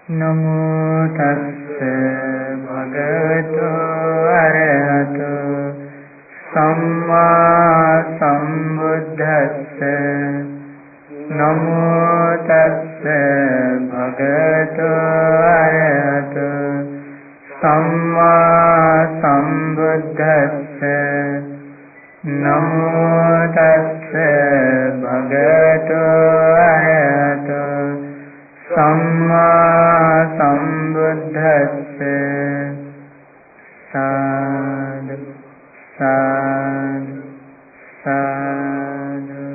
नमो तस्से भगवतो अरहतो सम्मा सम्बुद्धस्से नमो तस्से भगवतो अरहतो सम्मा सम्बुद्धस्से नमो तस्से भगवतो अरहतो सम्मा सम्बुद्धस्से साधु साधु साधु.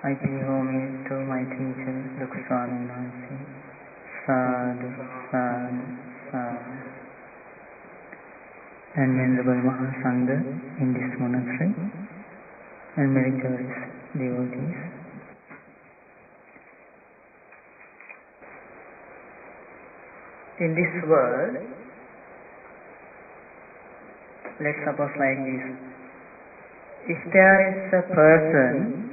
I pay homage to my teacher, Dr. Swami Maharaj. Sadhu, sadhu, sadhu. And Venerable Mahasangha in this monastery and meritorious devotees. In this world, let's suppose like this. If there is a person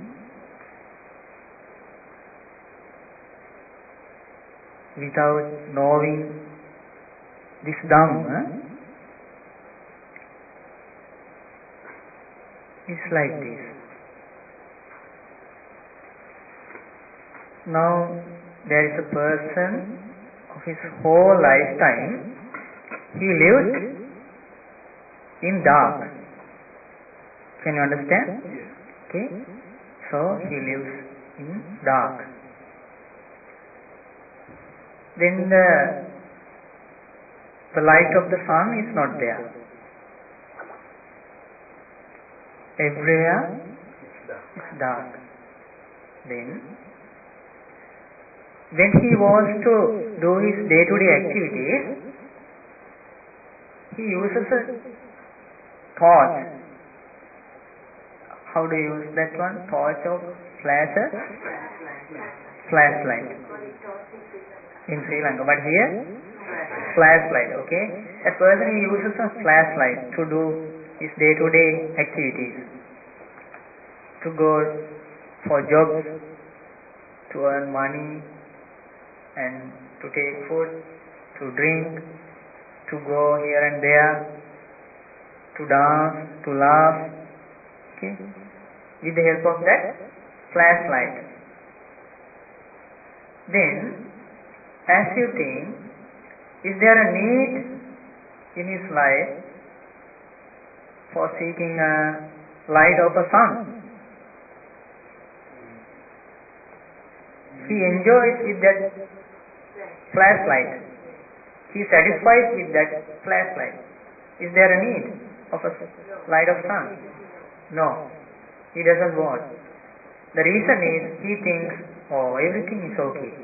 without knowing this Dhamma, it's like this. Now, there is a person of his whole lifetime, he lived in dark. Can you understand? Yes. Okay. So, he lives in dark. Then the light of the sun is not there. Everywhere it's dark. Then, when he wants to do his day-to-day activities, he uses a torch. How do you use that one? Torch of flashes? Flashlight. In Sri Lanka. But here? Flashlight. Okay. A person he uses a flashlight to do his day-to-day activities. To go for jobs, to earn money, and to take food, to drink, to go here and there, to dance, to laugh, okay, with the help of that flashlight. Then, as you think, is there a need in his life for seeking a light of a sun? He enjoys with that flashlight. He is satisfied with that flashlight. Is there a need of a light of sun? No. He doesn't want. The reason is he thinks, oh, everything is okay.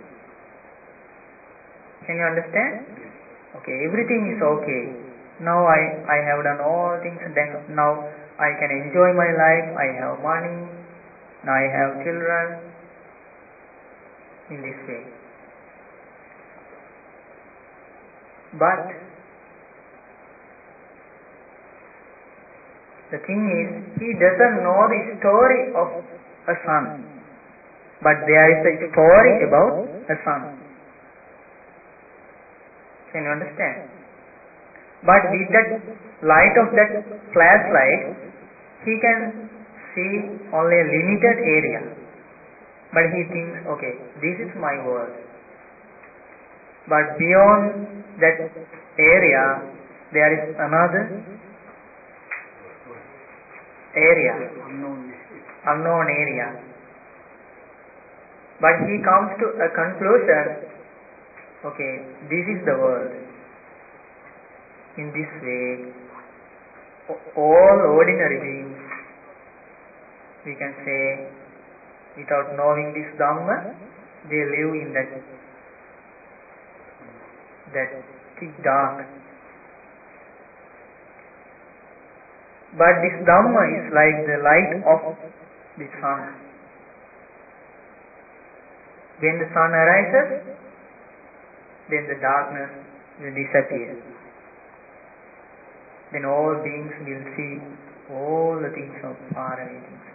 Can you understand? Okay, everything is okay. Now I have done all things, and then now I can enjoy my life. I have money. Now I have children. In this way. But the thing is, he doesn't know the story of a sun. But there is a story about a sun. Can you understand? But with that light of that flashlight, he can see only a limited area. But he thinks, okay, this is my world. But beyond that area, there is another area, unknown area. But he comes to a conclusion, okay, this is the world. In this way, all ordinary beings, we can say, without knowing this Dhamma, they live in that thick dark. But this Dhamma is like the light of the sun. When the sun arises, then the darkness will disappear. Then all beings will see all the things of far away things.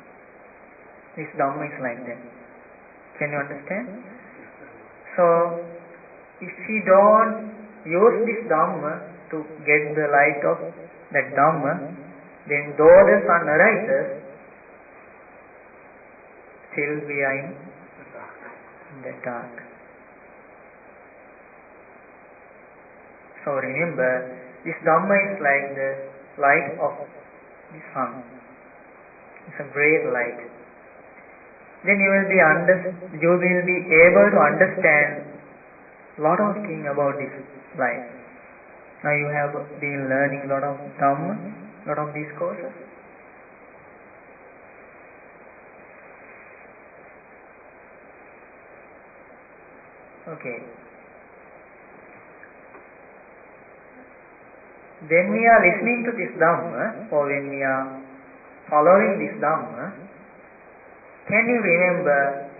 This Dhamma is like that. Can you understand? So, If he don't use this Dhamma to get the light of that Dhamma, then though the sun arises, still we are in the dark. So remember, this Dhamma is like the light of the sun. It's a great light. Then you will be able to understand lot of things about this life. Now you have been learning lot of Dhamma, lot of discourses. Okay. When we are listening to this Dhamma, or when we are following this Dhamma, can you remember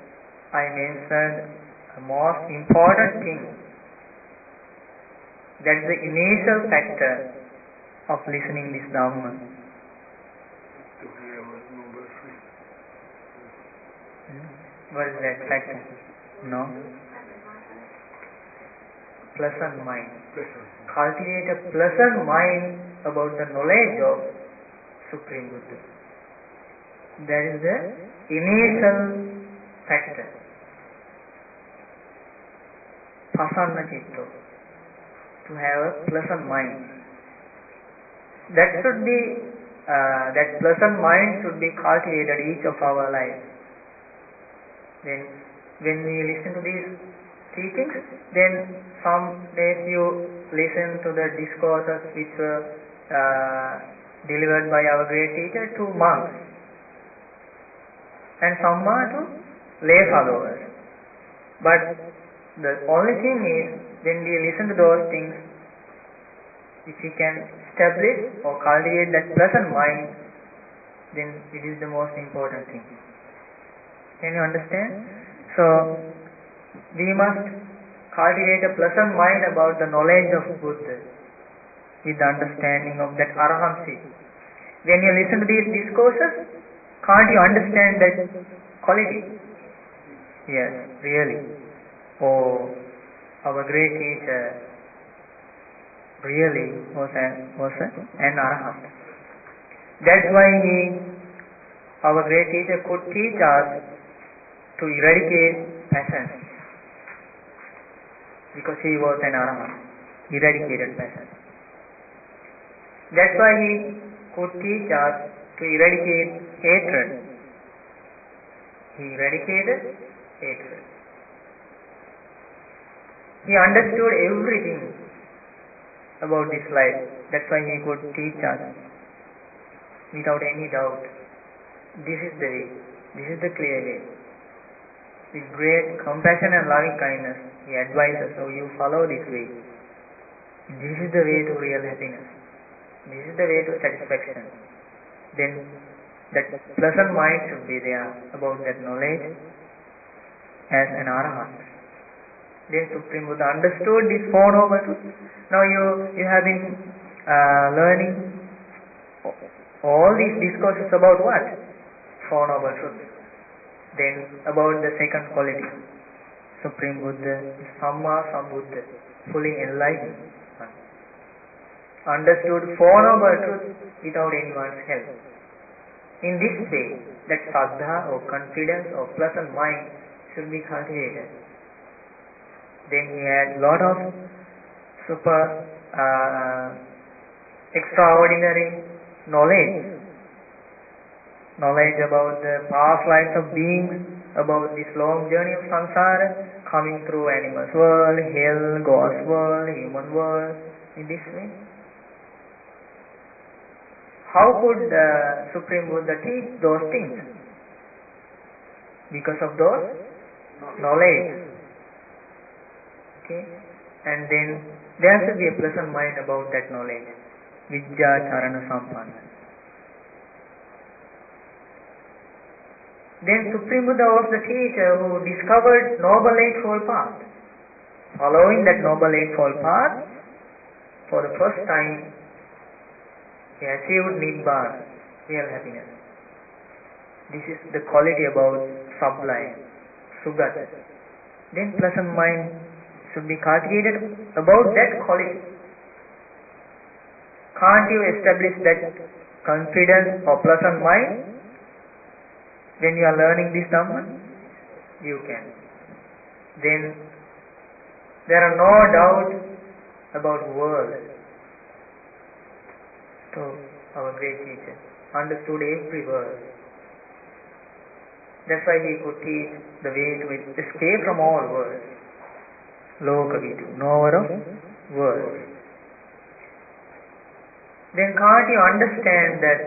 I mentioned the most important thing? That's the initial factor of listening this Dhamma. What is that factor? No? Pleasant mind. Cultivate a pleasant mind about the knowledge of Supreme Buddha. That is the initial factor. Pasanna Chitta. To have a pleasant mind. That pleasant mind should be cultivated each of our lives. Then when we listen to these teachings, then some days you listen to the discourses which were delivered by our great teacher to monks, and some are to lay followers. But the only thing is, when we listen to those things, if we can establish or cultivate that pleasant mind, then it is the most important thing. Can you understand? So, we must cultivate a pleasant mind about the knowledge of Buddha with the understanding of that Arahancy. When you listen to these discourses, can't you understand that quality? Yes, really. Oh, our great teacher really was an Arahant. That's why our great teacher could teach us to eradicate passion. Because he was an Arahant, eradicated passion. That's why he could teach us to eradicate hatred. He eradicated hatred. He understood everything about this life. That's why he could teach us without any doubt. This is the way. This is the clear way. With great compassion and loving kindness, he advises, so you follow this way. This is the way to real happiness. This is the way to satisfaction. Then that pleasant mind should be there about that knowledge as an Arahant. Then Supreme Buddha understood this Four Noble Truths. Now you have been learning all these discourses about what? Four Noble Truths. Then about the second quality, Supreme Buddha is Samma Sambuddha, fully enlightened one. Understood Four Noble Truths without anyone's help. In this way, that Saddha or confidence or pleasant mind should be cultivated. Then he had lot of extraordinary knowledge about the past lives of beings, about this long journey of samsara, coming through animals world, hell, God's world, human world, in this way. How could the Supreme Buddha teach those things? Because of those knowledge. Okay? And then there should be a pleasant mind about that knowledge. Vijja Charana Sampanna. Then Supreme Buddha was the teacher who discovered Noble Eightfold Path. Following that Noble Eightfold Path, for the first time, he achieved Nibbana, real happiness. This is the quality about sublime, Sugata. Then pleasant mind should be cultivated about that quality. Can't you establish that confidence or pleasant mind when you are learning this Dhamma? You can. Then there are no doubt about world. So our great teacher understood every word. That's why he could teach the way to escape from all worlds. Lokavidu, knower of worlds. Then can't you understand that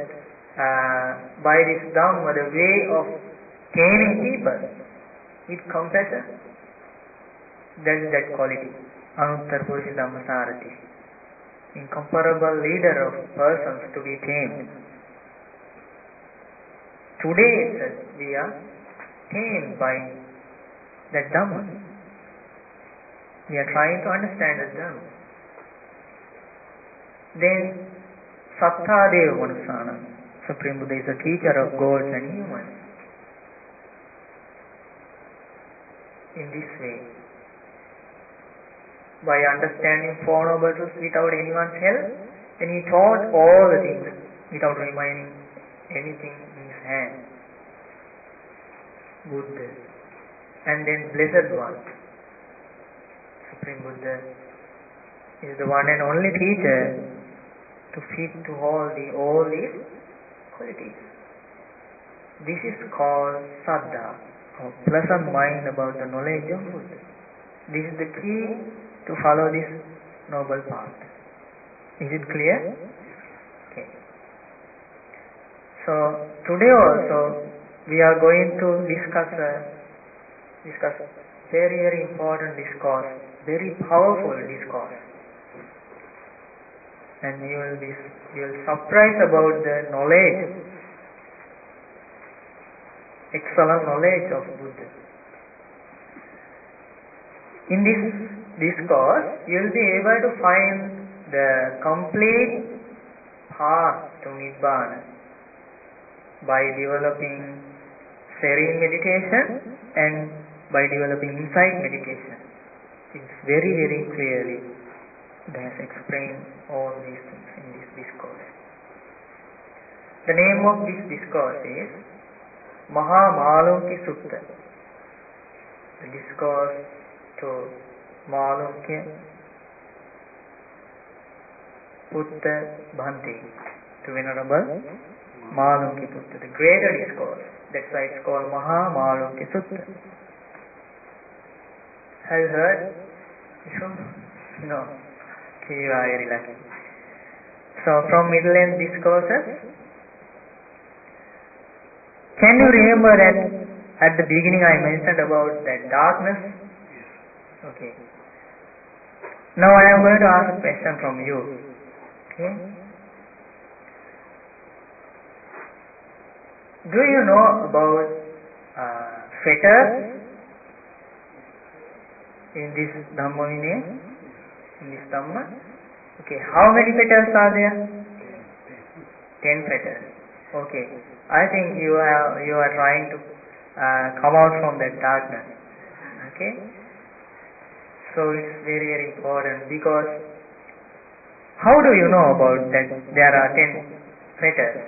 by this Dhamma, the way of taming people with compassion? That is that quality. Anuttara Purusha Dhammasarati. Incomparable leader of persons to be tamed. Today we are tamed by that Dhamma. We are trying to understand that Dhamma. Then Sattadeva Manusana, Supreme Buddha is a teacher of gods and humans. In this way, by understanding Four Noble Truths without anyone's help, then he taught all the things without remaining anything in his hand. Buddha. And then Blessed One, Supreme Buddha, is the one and only teacher to fit to all these qualities. This is called Saddha, or pleasant mind about the knowledge of Buddha. This is the key to follow this noble path. Is it clear? Okay. So today also we are going to discuss very, very important discourse, very powerful discourse. And you will surprised about the knowledge, excellent knowledge of Buddha. In this discourse, you will be able to find the complete path to Nibbana by developing serene meditation and by developing insight meditation. It's very, very clearly Buddha has explained all these things in this discourse. The name of this discourse is Mahamālokya Sutta. The discourse to Mālokya Putta Bhante, to Venerable Mālokya Putta, the greater discourse. That's why it's called Mahamālokya Sutta. Have you heard? No. Okay, you are very lucky. So from Middle Length Discourses, can you remember that at the beginning I mentioned about that darkness? Okay. Now I am going to ask a question from you. Okay. Do you know about fetters in this Dhamma Vinaya? In this Dhamma? Okay. How many fetters are there? 10 fetters. Okay. I think you are trying to come out from that darkness. Okay. So it's very, very important, because how do you know about that there are 10 fetters?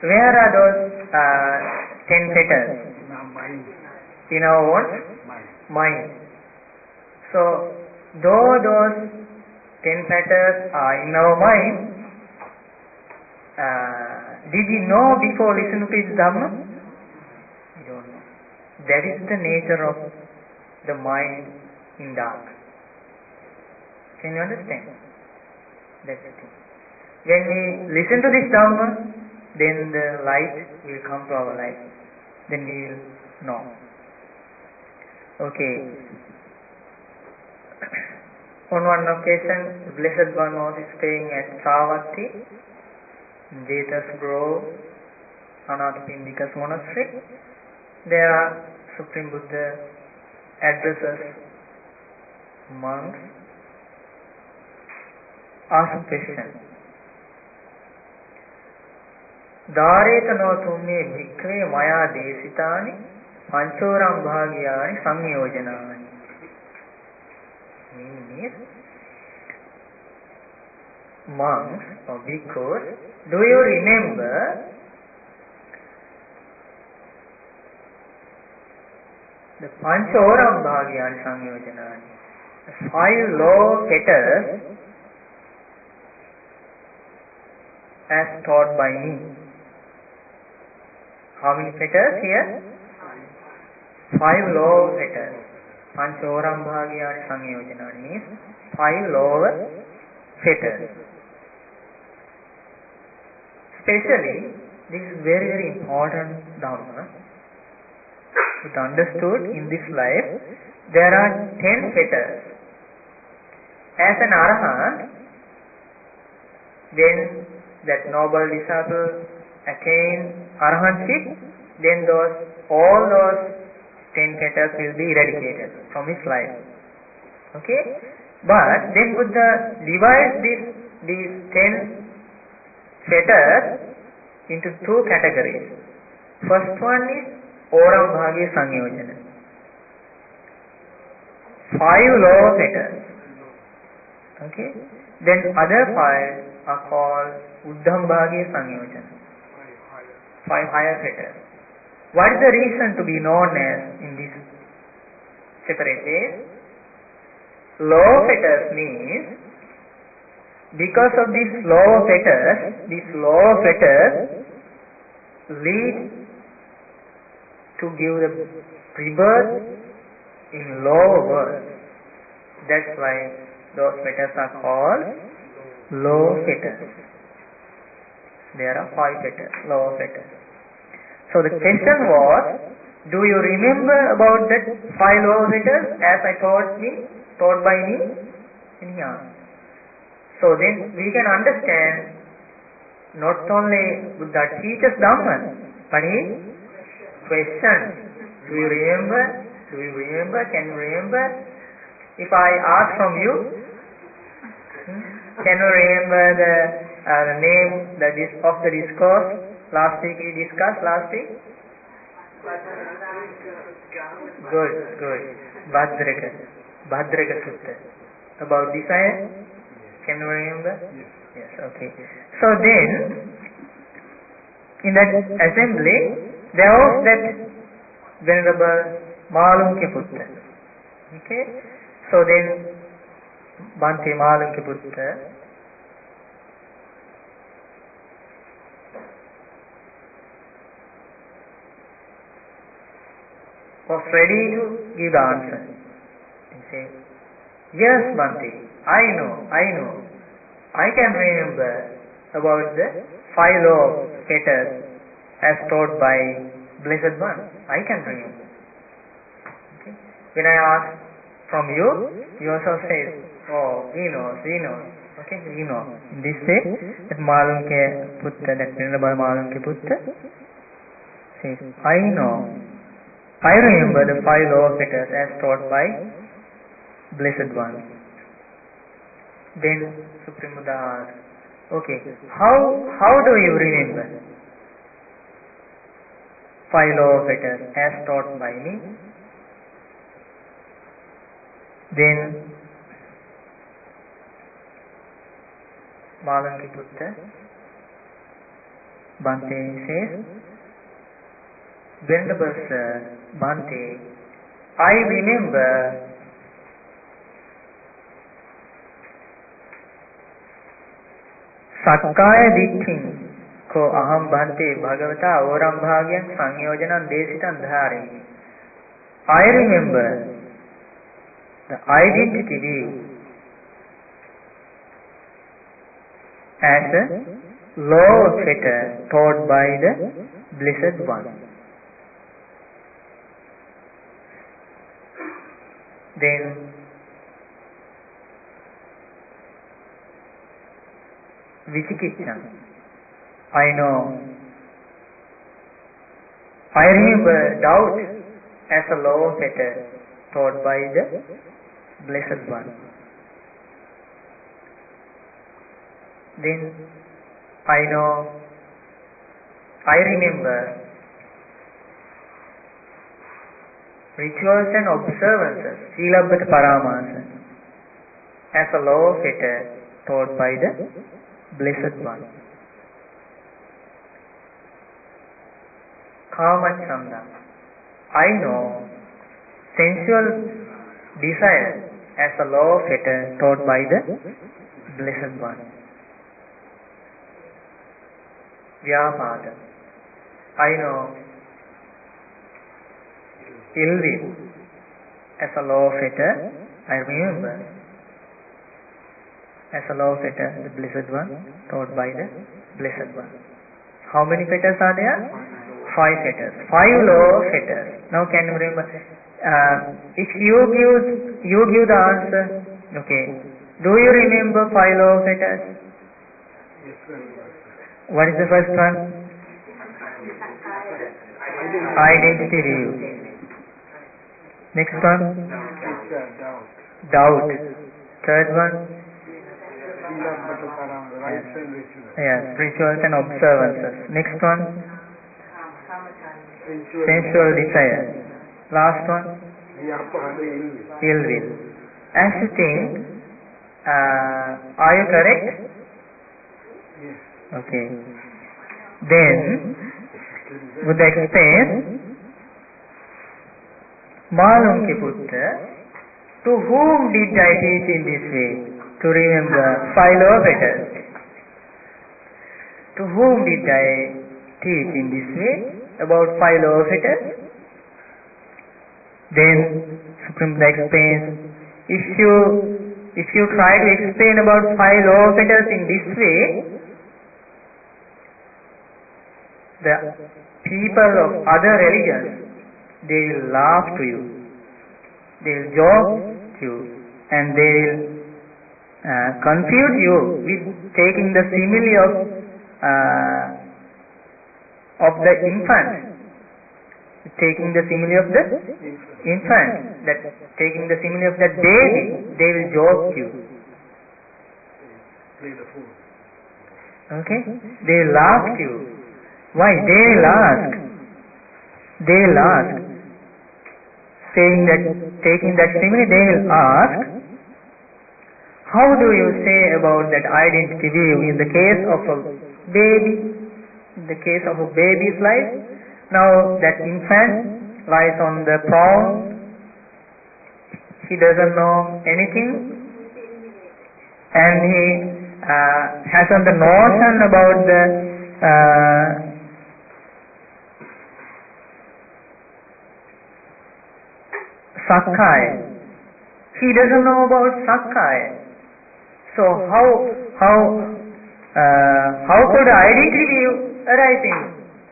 Where are those 10 fetters? In our own mind. So though those 10 fetters are in our mind, did you know before listening to this Dhamma? You don't know. That is the nature of the mind in dark. Can you understand? That's the thing. When we listen to this Dhamma, then the light will come to our life. Then we will know. Okay. On one occasion, the Blessed One was staying at Savatthi, Jetas Grove, Anathapindika's monastery. There, Supreme Buddha addresses monks, asks a question. Dāreta no tumme bhikkhave maya desitani Panchoram bhagyani samyojanani. Means monks or bhikkhus, do you remember the Panchoram bhagyani samyojanani? 5 law fetters as taught by me. How many fetters here? 5 law fetters. Panchoram bhagyani samyojanani means 5 law fetters. Especially, this is very, very important Dhamma. It understood in this life, there are 10 fetters. As an Arahant, when that noble disciple attains Arahantship, then all those 10 fetters will be eradicated from his life. Okay? But then Buddha divides these 10 fetters into 2 categories. First one is Oram Bhagya Sanyojana. 5 lower fetters. Okay? Then other 5 are called Uddham Bhagya Sanyojana. 5 higher fetters. What is the reason to be known as in this separate ways? Lower fetters means because of these lower fetters lead to give the rebirth in lower world. That's why those fetters are called lower fetters. There are 5 fetters, lower fetters. So the question was, do you remember about that 5 lower fetters as I taught by me? And he answered. So then we can understand not only Buddha teaches Dhamma, but he questions. Do you remember? Do you remember? Can you remember? If I ask from you, can you remember the name of the discourse last week we discussed last week? Good. Bhadraka Sutta. About desire? Can you remember? Yes, okay. So then, in that assembly, there was that Venerable Malunke Putta. Okay? So then, Bhante Malunke Putta was ready to give the answer. He said, yes, Bhante, I know. I can remember about the 5 law fetters as taught by Blessed One. I can remember. Okay. When I ask from you, you also say, oh, he knows. Okay, he knows. In this way, that Malunke Putta, that Venerable Malunke Putta says, I know. I remember the 5 law fetters as taught by Blessed One. Then Supreme Buddha asked, okay, how do you remember 5 law fetters as taught by me? Then Malunke Putta, Bhante says, Venerable Sir, Bhante, I remember Sakkaya Ditthim ko aham bhante bhagavata oram bhagyan sanyojanam desitam dhari. I remember the identity view as a law of fetter taught by the Blessed One. Then Vicikicca, I know. I remember doubt as a law of fetter taught by the Blessed One. Then I know, I remember rituals and observances, Silabbata Paramasa, as a law of ether taught by the Blessed One. Kamachanda, I know sensual desire as a law of ether taught by the Blessed One. Vyapada, I know ill will as a law of ether. I remember as a law of ether, the Blessed One taught by the Blessed One. How many fetters are there? 5 fetters. 5 law of fetters. Now can you remember? If you give the answer, okay. Do you remember 5 law of fetters? What is the first one? Identity view. Next one? Doubt. Third one? Yes, rituals and observances. Next one? Sensual desire. Last one? Ill will. As you think, are you correct? Okay. Then, Buddha explains, Malum ki Putra, to whom did I teach in this way? To remember 5 law of fetters. To whom did I teach in this way about 5 law of fetters? Then Supreme Buddha explains, if you try to explain about 5 law of fetters in this way, the people of other religions, they will laugh to you, they will joke to you, and they will confuse you with taking the simile of the infant, taking the simile of the infant, that taking the simile of that baby, they will joke you. Okay, they will laugh to you. Why? They will ask, saying that, taking that simile, they will ask, how do you say about that identity view in the case of a baby, in the case of a baby's life? Now that infant lies on the ground, he doesn't know anything, and he hasn't the notion about the Sakkaya. He doesn't know about Sakkaya. So how could identity view arise in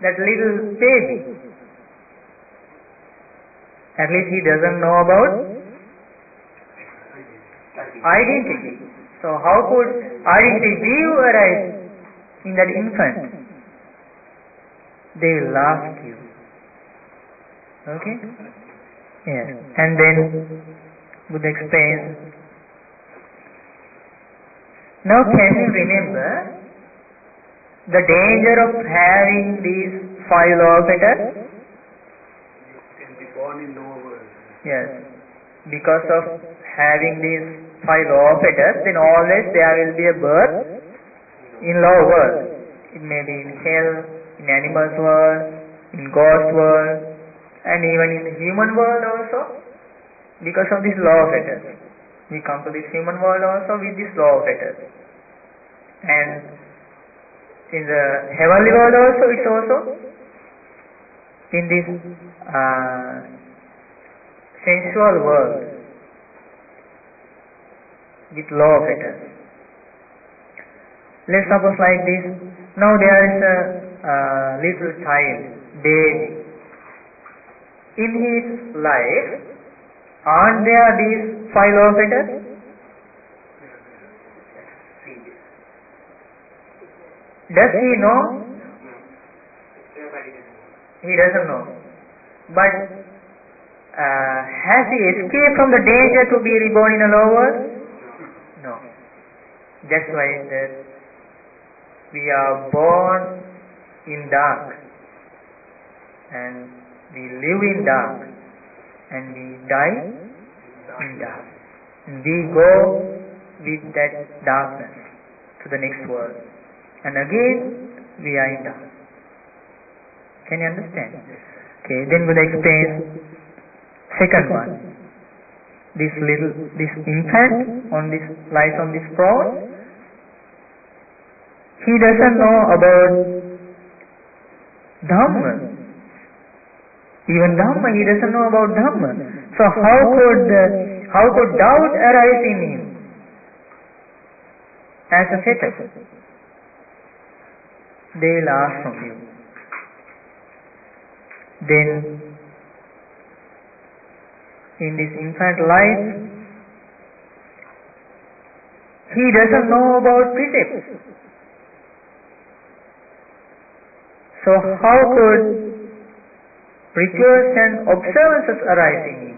that little baby? At least he doesn't know about identity. So how could identity view arise in that infant? They will laugh at you. Okay? Yes. And then Buddha explains, now can you remember the danger of having these 5 law of fetters? Can be born in lower world. Yes. Because of having these 5 law of fetters, then always there will be a birth in lower world. It may be in hell, in animals world, in ghost world, and even in the human world also, because of this law of fetters. We come to this human world also with this law of fetters. And in the heavenly world also, it's also in this sensual world with law of fetters. Let's suppose like this. Now there is a little child, baby. In his life, aren't there these 5 law of fetters? Does he know? He doesn't know. But has he escaped from the danger to be reborn in a lower world? No. That's why that we are born in dark and we live in dark and we die in dark. We go with that darkness to the next world, and again we are in dark. Can you understand? Okay, then Buddha explains second one. This infant lies on this throne. He doesn't know about Dhamma. Even Dhamma, he doesn't know about Dhamma. So how could doubt arise in him as a fetus? They will ask from you. Then in this infant life, he doesn't know about precepts. So how could rituals and observances arise in him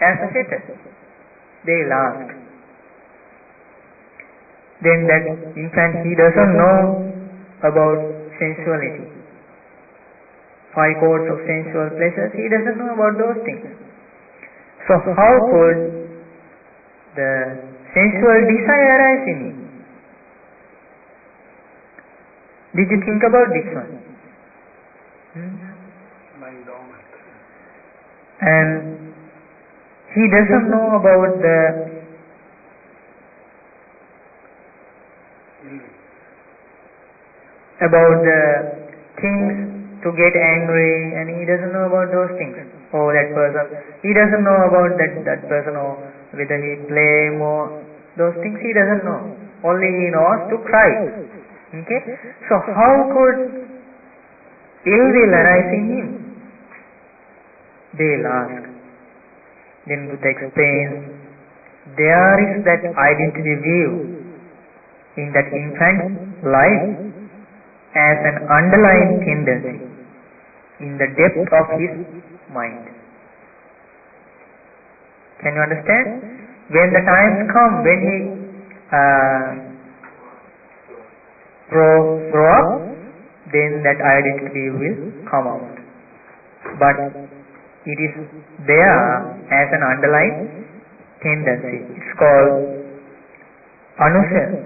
as a fetus? They will ask. Then that infant, he doesn't know about sensuality. 5 courts of sensual pleasures, he doesn't know about those things. So how could the sensual desire arise in him? Did you think about this one? Lying dormant. And he doesn't know about the things to get angry, and he doesn't know about those things. Oh, that person. He doesn't know about that person, or whether he blame or those things he doesn't know. Only he knows to cry. Okay? So how could ill will arise in him? They will ask. Then Buddha explains, there is that identity view in that infant life as an underlying tendency in the depth of his mind. Can you understand? When the times come, when he grow up, then that identity will come out. But it is there as an underlying tendency. It's called anusaya,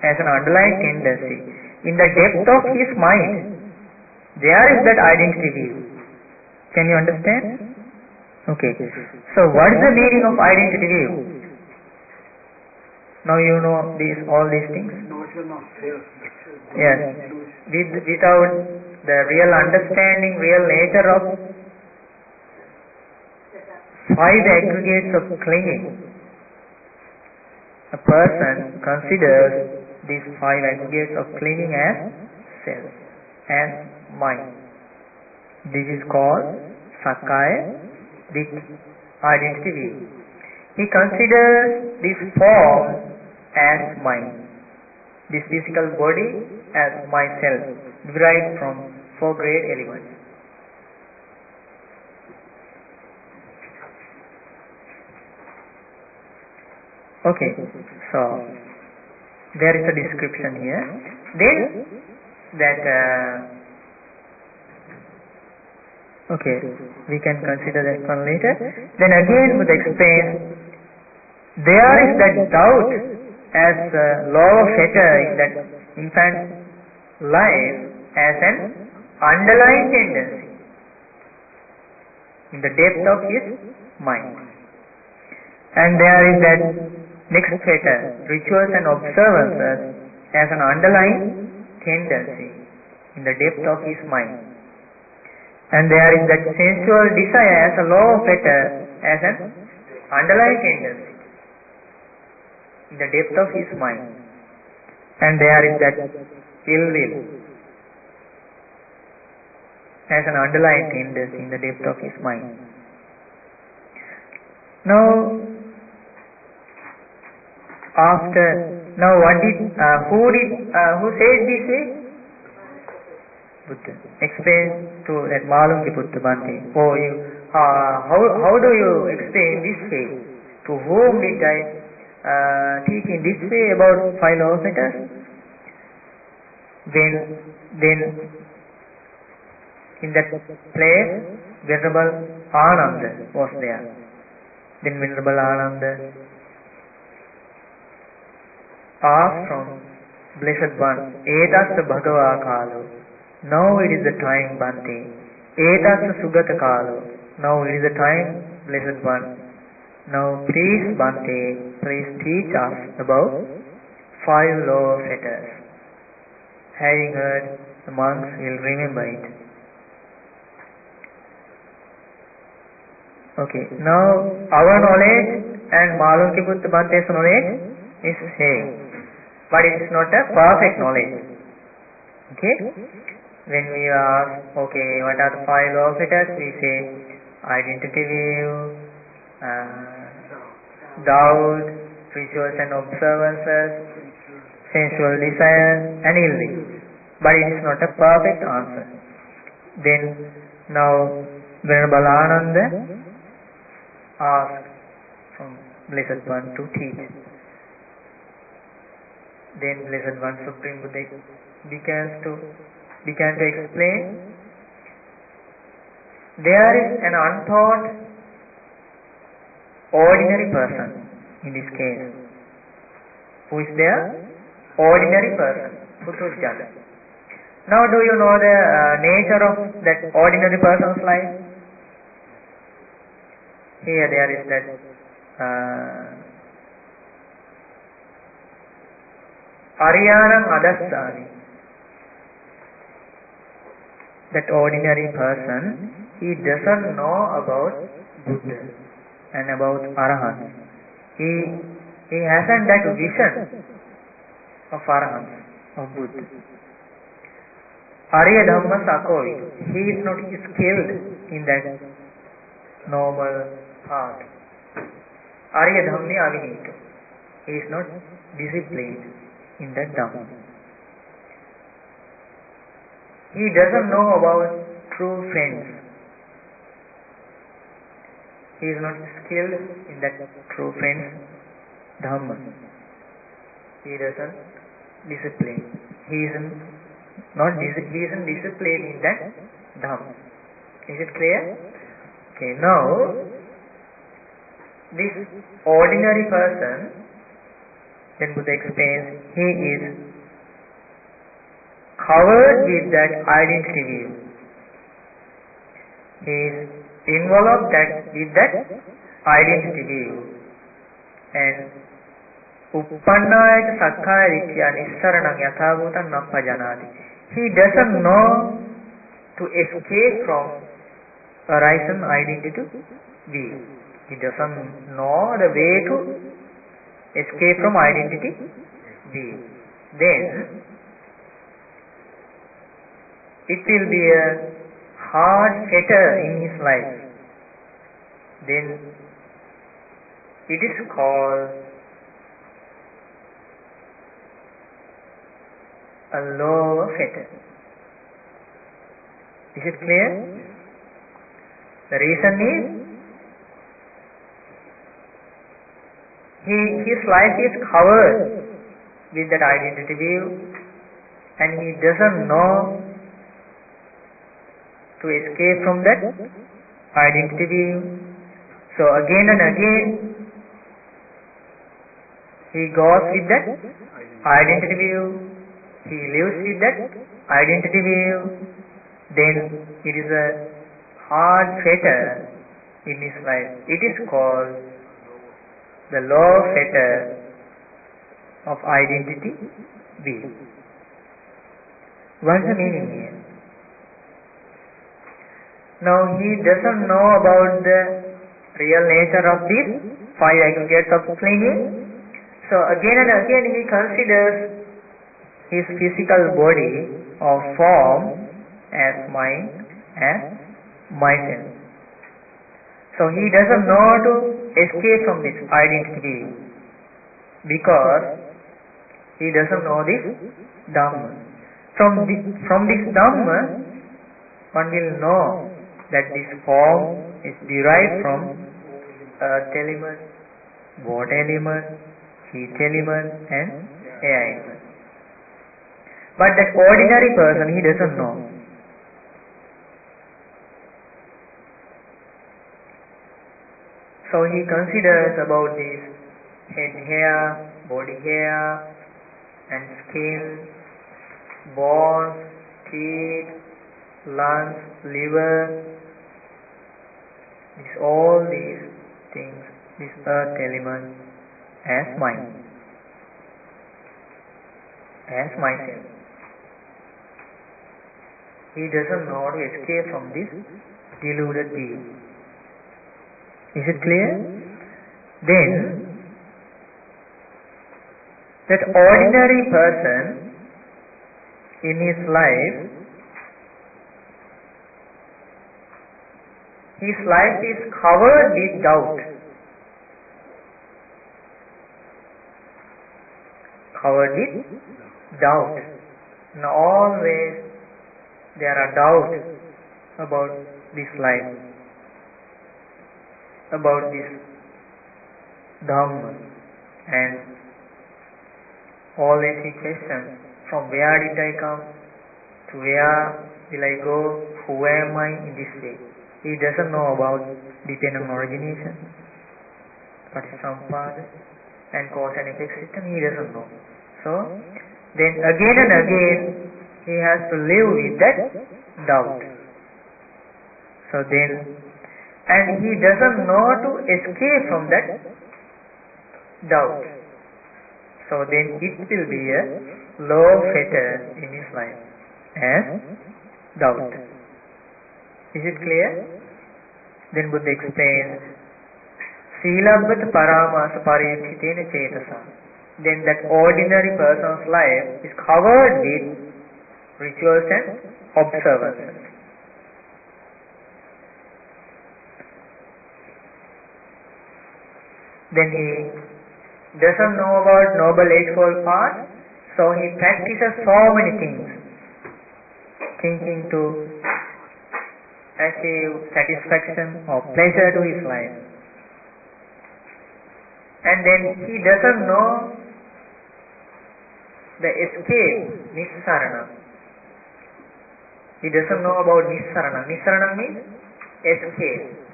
as an underlying tendency. In the depth of his mind, there is that identity view. Can you understand? Okay. So what is the meaning of identity view? Now you know all these things. Notion of self. Yes. Without the real understanding, real nature of 5 aggregates of clinging, a person considers these 5 aggregates of clinging as self, as mind. This is called Sakkaya Ditthi, identity view. He considers this form as mind, this physical body as myself, derived from 4 great elements. Okay, so there is a description here. Then that okay, we can consider that one later. Then again Buddha explains, there is that doubt as a law of fetter in that infant's life as an underlying tendency in the depth of his mind. And there is that next fetter, rituals and observances as an underlying tendency in the depth of his mind. And there is that sensual desire as a law of fetter as an underlying tendency in the depth of his mind. And there is that ill will as an underlying tendency in the depth of his mind. Now who said this way? Buddha explains to that Malungi Buddha Bhante. Oh, how do you explain this way? To whom did I teach in this way about 5 law of fetters? Then in that place Venerable Ananda was there. Then Venerable Ananda asked from Blessed One, Etassa Bhagava Kalo. Now it is the time, Bhante. Etassa Sugata Kalo. Now it is the time, Blessed One. Now please, Bhante, please teach us about 5 law of fetters. Having heard, the monks will remember it. Okay, now our knowledge and Malunkyaputta Bhante's knowledge is same, but it is not a perfect knowledge. Okay, when we ask, okay, what are the 5 law of fetters? We say identity view, doubt, rituals and observances, sensual desire and ill will. But it is not a perfect answer. Then now Venerable Ananda asked from Blessed One to teach. Then Blessed One Supreme Buddha began to explain. There is an untaught ordinary person in this case. Who is there? Ordinary person, Puthujjana. Now do you know the nature of that ordinary person's life? Here there is that Ariyanam Adassani. That ordinary person, he doesn't know about Buddha and about Arahant. He hasn't that vision of Arahant, of Buddha. Arya Dhamma Sakoi, he is not skilled in that noble path. Arya Dhammi Avinito, he is not disciplined in that Dhamma. He doesn't know about true friends. He is not skilled in that true friends Dhamma. He doesn't discipline. He isn't disciplined in that Dhamma. Is it clear? Okay, now this ordinary person, then Buddha explains, he is covered with that identity view. He is enveloped with that identity view. And uppannāyata sakkāya diṭṭhiyā nissaraṇaṃ yathābhūtaṃ nappajanaati. He doesn't know to escape from arising identity view. He doesn't know the way to escape from identity view. Then it will be a hard fetter in his life. Then it is called a lower fetter. Is it clear? The reason is his life is covered with that identity view and he doesn't know to escape from that identity view. So again and again he goes with that identity view. He lives with that identity view. Then it is a hard fetter in his life. It is called the low fetter of identity view. What is the meaning here? Now he doesn't know about the real nature of these 5 aggregates of clinging. So again and again he considers his physical body or form as mine and myself. So he doesn't know to escape from this identity because he doesn't know this Dhamma. From this Dhamma, one will know that this form is derived from earth element, water element, heat element and air element. But that ordinary person, he doesn't know. So he considers about this head hair, body hair, and skin, bones, teeth, lungs, liver, all these things, this earth element, as mine, as myself. He doesn't know how to escape from this deluded being. Is it clear? Then, that ordinary person in his life is covered with doubt. Covered with doubt. And always there are doubts about this life, about this Dhamma, and always he questions, from where did I come, to where will I go, who am I in this way. He doesn't know about dependent origination, Paticcasamuppada, and cause and effect system. He doesn't know. So, then again and again, he has to live with that doubt. So then, and he doesn't know to escape from that doubt. So then it will be a low fetter in his life as doubt. Is it clear? Then Buddha explains, Silabbata paramasa pariyakshitena cetasa. Then that ordinary person's life is covered with rituals and observances. Then he doesn't know about Noble Eightfold Path, so he practices so many things, thinking to achieve satisfaction or pleasure to his life. And then he doesn't know the escape, Nissarana. He doesn't know about Nissarana. Nissarana means escape.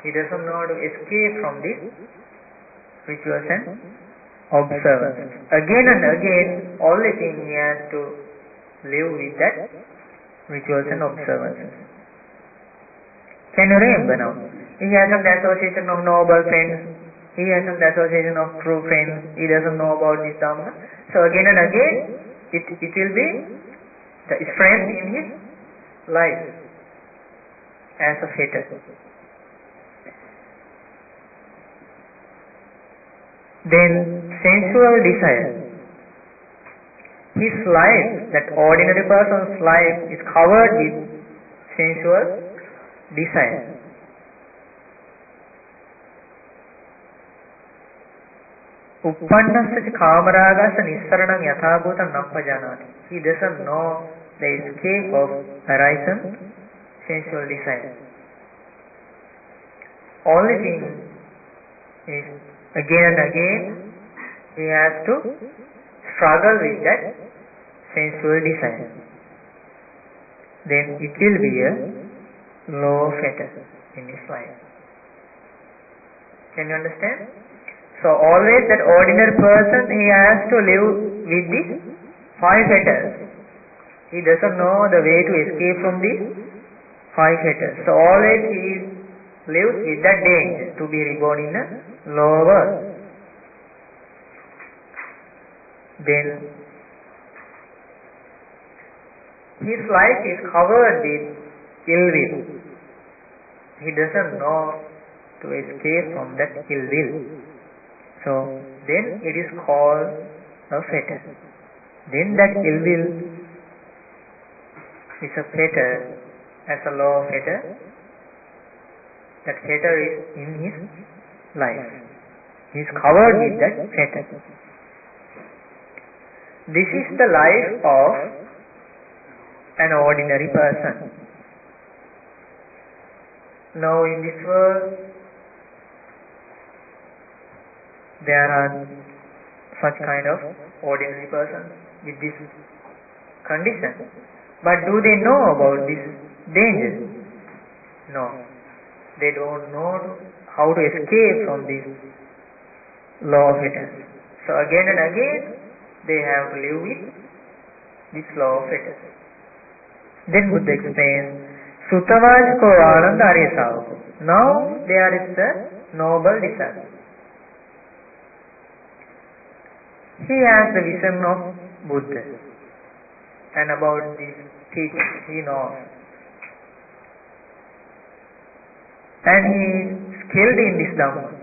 He doesn't know how to escape from this rituals and observances. Again and again, only thing he has to live with that rituals and observances. Can you remember now? He hasn't the association of noble friends. He hasn't the association of true friends. He doesn't know about this Dhamma. So again and again, it will be the strength in his life as a fetter. Then sensual desire. His life, that ordinary person's life, is covered with sensual desire. Uppannasya kamaragasa nissaranam yathabhutam nappajanati. He doesn't know the escape of arising sensual desire. Only thing is, again and again, he has to struggle with that sensual desire. Then it will be a low fetter in his life. Can you understand? So always that ordinary person, he has to live with these 5 fetters. He doesn't know the way to escape from these 5 fetters. So always he lives with that danger to be reborn in a lower world. Then his life is covered with ill will. He doesn't know to escape from that ill will. So then it is called a fetter. Then that ill will is a fetter, as a law of fetter. That fetter is in his life. He is covered with that fetter. This is the life of an ordinary person. Now in this world, there are such kind of ordinary persons with this condition. But do they know about this danger? No. They don't know how to escape from this law of return. So again and again they have to live with this law of return. Then Buddha explains, Sutavajiko Ananda Arya Savako. Now there is the noble disciple. He has the vision of Buddha and about this teaching he knows. And he is skilled in this Dhamma.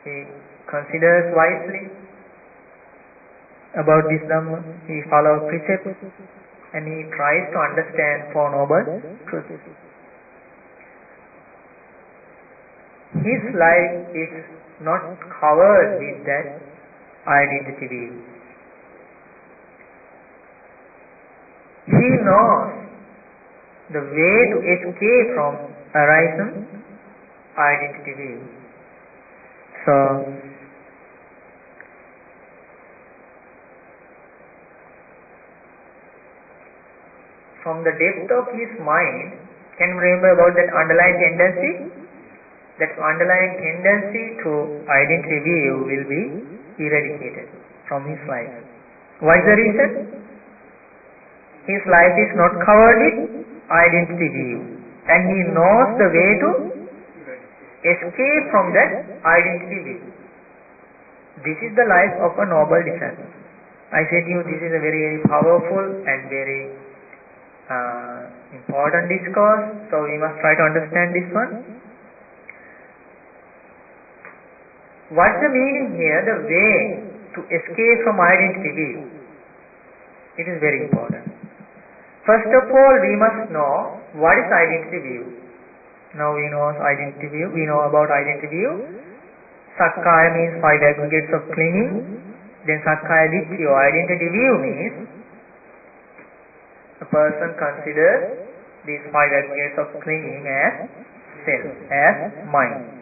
He considers wisely about this Dhamma. He follows precepts and he tries to understand Four Noble Truths. His life is not covered with that identity view. He knows the way to escape from arising identity view. So, from the depth of his mind, can you remember about that underlying tendency? That underlying tendency to identity view will be eradicated from his life. What is the reason? His life is not covered with identity view, and he knows the way to escape from that identity view. This is the life of a noble disciple. I said to you, this is a very, very powerful and very important discourse, so we must try to understand this one. What's the meaning here? The way to escape from identity view. It is very important. First of all, we must know what is identity view. Now we know identity view. We know about identity view. Sakkaya means five aggregates of clinging. Then Sakkaya Ditthi or identity view means a person considers these five aggregates of clinging as self, as mind.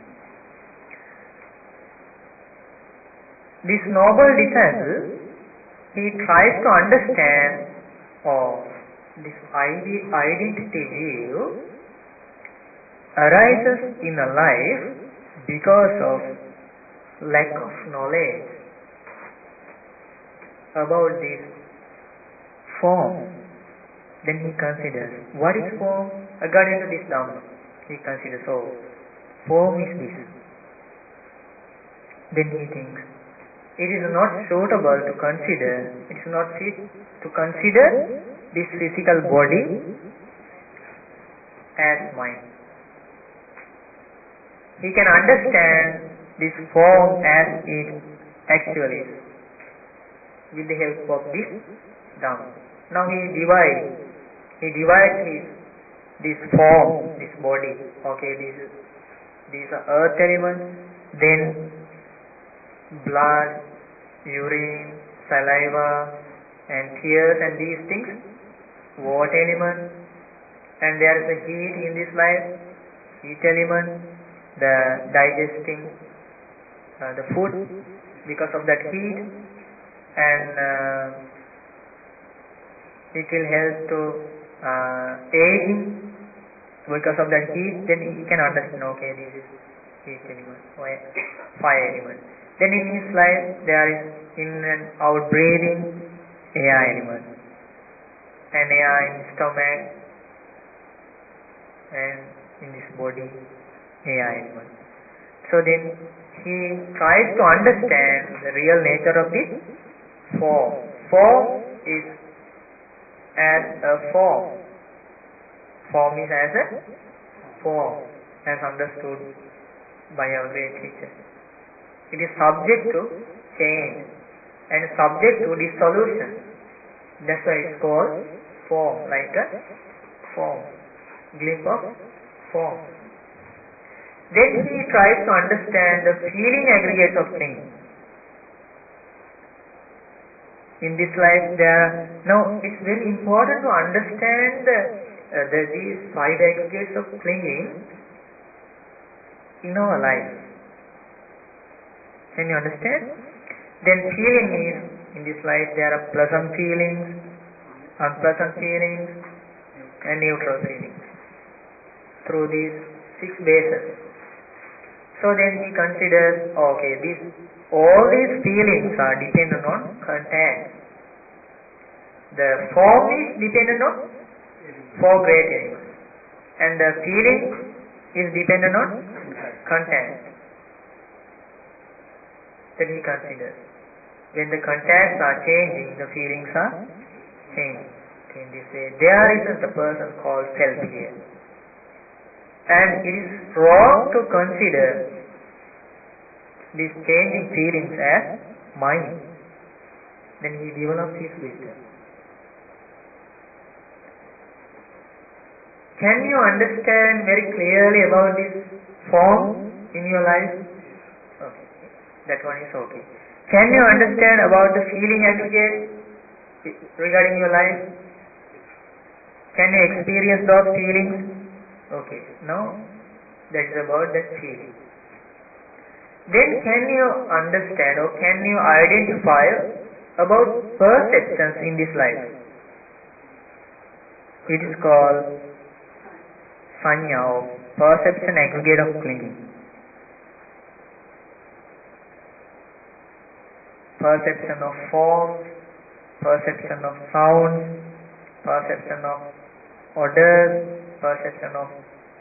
This noble disciple, he tries to understand this identity view arises in a life because of lack of knowledge about this form. Then he considers, what is form? According to this Dhamma, he considers, form is this. Then he thinks, it is not suitable to consider, it is not fit to consider this physical body as mind. He can understand this form as it actually is with the help of this Dhamma. Now he divides this form, this body. Okay, these are earth elements, then blood, urine, saliva, and tears, and these things, water element, and there is a heat in this life, heat element, the digesting the food because of that heat, and it will help to aging because of that heat. Then he can understand, okay, this is heat element, fire element. Then in his life there is in and out breathing, air element, and air in stomach, and in this body, air element. So then he tries to understand the real nature of this form. Form is as a form. Form is as a form, as understood by our great teacher. It is subject to change and subject to dissolution. That's why it's called form, like a form, glimpse of form. Then he tries to understand the feeling aggregates of things. In this life, now it's very important to understand these five aggregates of clinging in our life. Can you understand? Then feeling is, in this life there are pleasant feelings, unpleasant feelings, and neutral feelings. Through these 6 bases. So then he considers, okay, all these feelings are dependent on content. The form is dependent on 4 great elements, and the feeling is dependent on content. Then he considers, when the contents are changing, the feelings are changing. In this way, there isn't a person called self here. And it is wrong to consider these changing feelings as mind. Then he develops his wisdom. Can you understand very clearly about this form in your life? Okay, that one is okay. Can you understand about the feeling aggregate regarding your life? Can you experience those feelings? Okay, now that is about that feeling. Then can you understand or can you identify about perceptions in this life? It is called sanya, or perception aggregate of clinging. Perception of forms, perception of sounds, perception of odors, perception of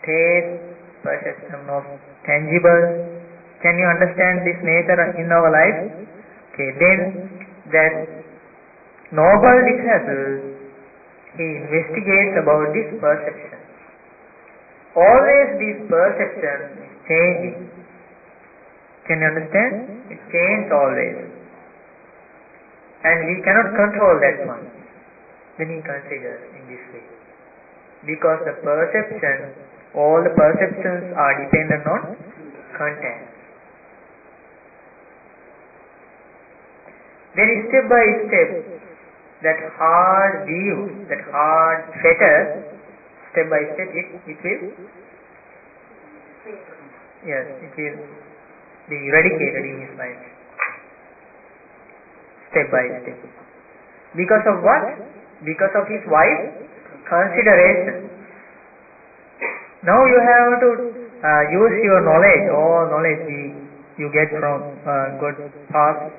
taste, perception of tangible. Can you understand this nature in our life? Okay, then that noble disciple, he investigates about this perception. Always this perception is changing. Can you understand? It changes always. And we cannot control that one. Then he considers in this way. Because the perception, all the perceptions are dependent on content. Then step by step, that hard view, that hard fetter, step by step it will, yes, it will be eradicated in his life. Step by step. Because of what? Because of his wise consideration. Now you have to use your knowledge, all knowledge you get from good past,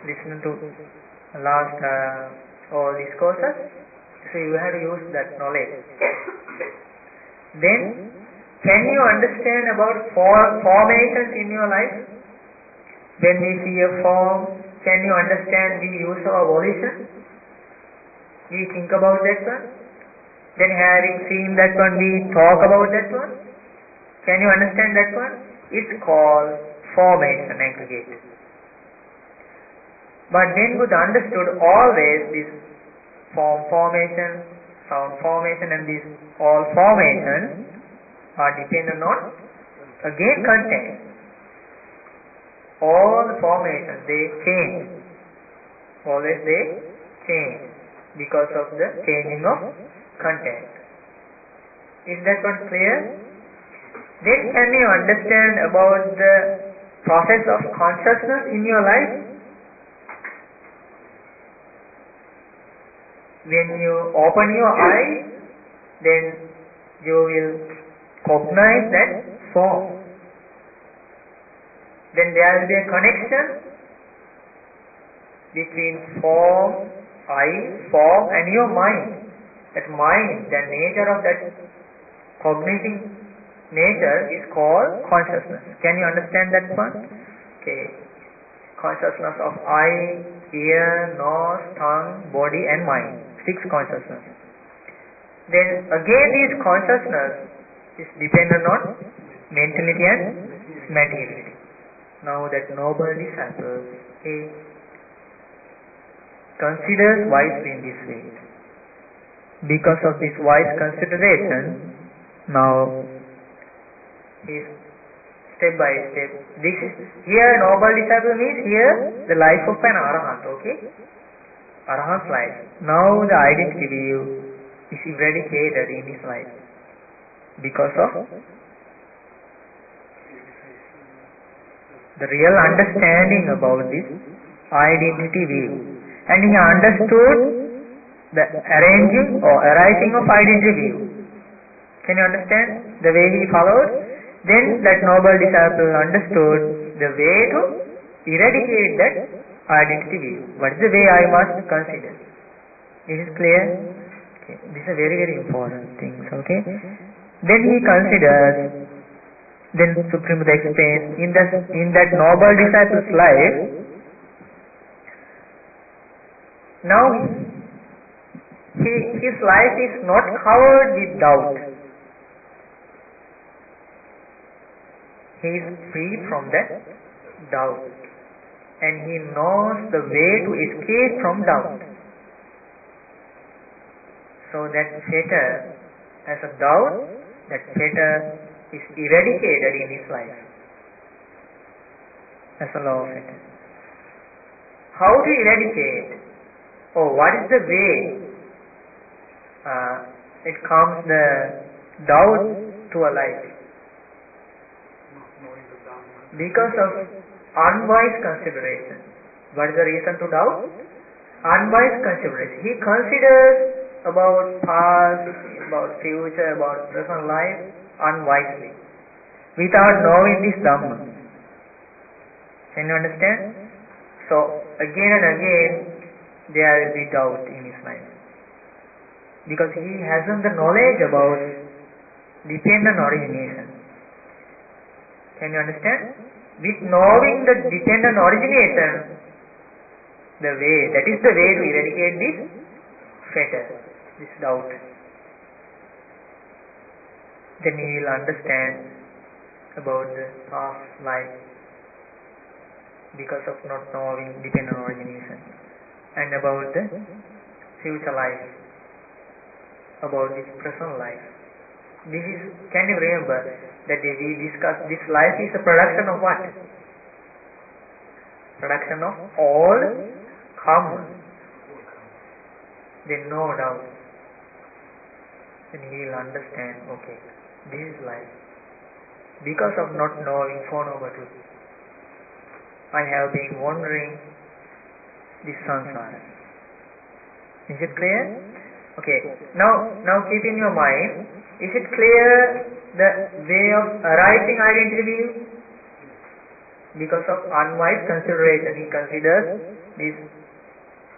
listen to last all these courses. So you have to use that knowledge. Then, can you understand about formations in your life? When we see a form, can you understand we use our volition? We think about that one. Then having seen that one, we talk about that one. Can you understand that one? It's called formation aggregate. But when Buddha understood always this form formation, sound formation, and these all formations are dependent on again content. All the formations, they change. Always they change because of the changing of content. Is that one clear? Then can you understand about the process of consciousness in your life? When you open your eyes, then you will cognize that form. Then there will be a connection between form, form and your mind. That mind, the nature of that cognitive nature is called consciousness. Can you understand that one? Okay. Consciousness of eye, ear, nose, tongue, body and mind. 6 consciousness. Then again this consciousness is dependent on mentality and materiality. Now that noble disciple, he considers wisely in this way. Because of this wise consideration, now he is step by step. This is here noble disciple means here the life of an arahant, okay? Arahant's life. Now the identity view is eradicated in his life because of the real understanding about this identity view. And he understood the arranging or arising of identity view. Can you understand the way he followed? Then that noble disciple understood the way to eradicate that identity view. What is the way I must consider? Is it clear? Okay. This is a very, very important thing. Okay. Then he considers, then Supreme Buddha explains, in that noble disciple's life, now his life is not covered with doubt. He is free from that doubt, and he knows the way to escape from doubt. So that fetter, as a doubt, that fetter is eradicated in his life as a law of fetter. How to eradicate? Oh, what is the way? It comes the doubt to a life. Because of unwise consideration. What is the reason to doubt? Unwise consideration. He considers about past, about future, about present life unwisely, without knowing this Dhamma. Can you understand? So again and again there will be doubt in his life, because he hasn't the knowledge about dependent origination. Can you understand? With knowing the dependent origination, the way, that is the way to eradicate this fetter, this doubt. Then he will understand about the past life because of not knowing dependent origination, and about the future life, about this present life. This is, can you remember that we discussed this life is a production of what? Production of all karma. Then no doubt. Then he will understand, okay, this is life. Because of not knowing Four Noble Truths, I have been wandering this samsara. Is it clear? Okay. Now keep in your mind, is it clear the way of arising identity view? Because of unwise consideration, he considers these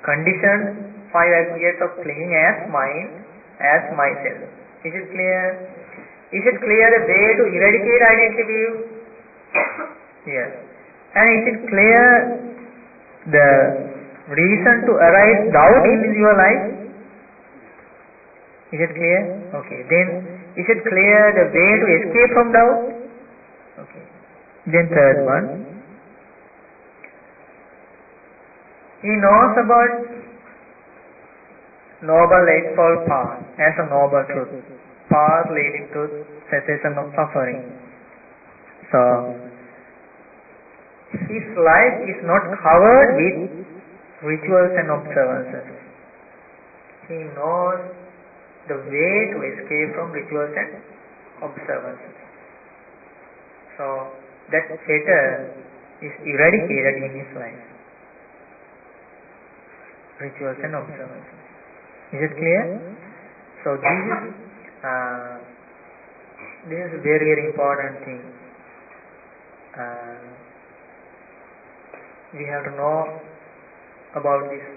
conditioned five aggregates of clinging as mine, as myself. Is it clear? Is it clear the way to eradicate identity view? Yes. And is it clear the reason to arise doubt in your life? Is it clear? Okay. Then, is it clear the way to escape from doubt? Okay. Then third one. He knows about Noble Eightfold Path as a noble truth. Path leading to cessation of suffering. So, his life is not covered with rituals and observances. He knows the way to escape from rituals and observances. So that fetter is eradicated in his life. Rituals and observances. Is it clear? So this is a very, very important thing. We have to know about these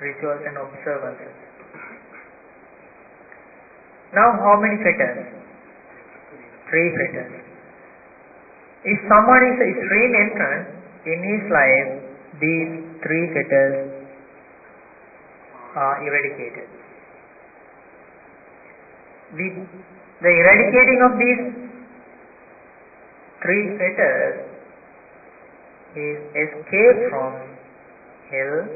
rituals and observances. Now how many fetters? 3 fetters. If someone is a stream entrant in his life, these 3 fetters are eradicated. With the eradicating of these 3 fetters is escape from hell,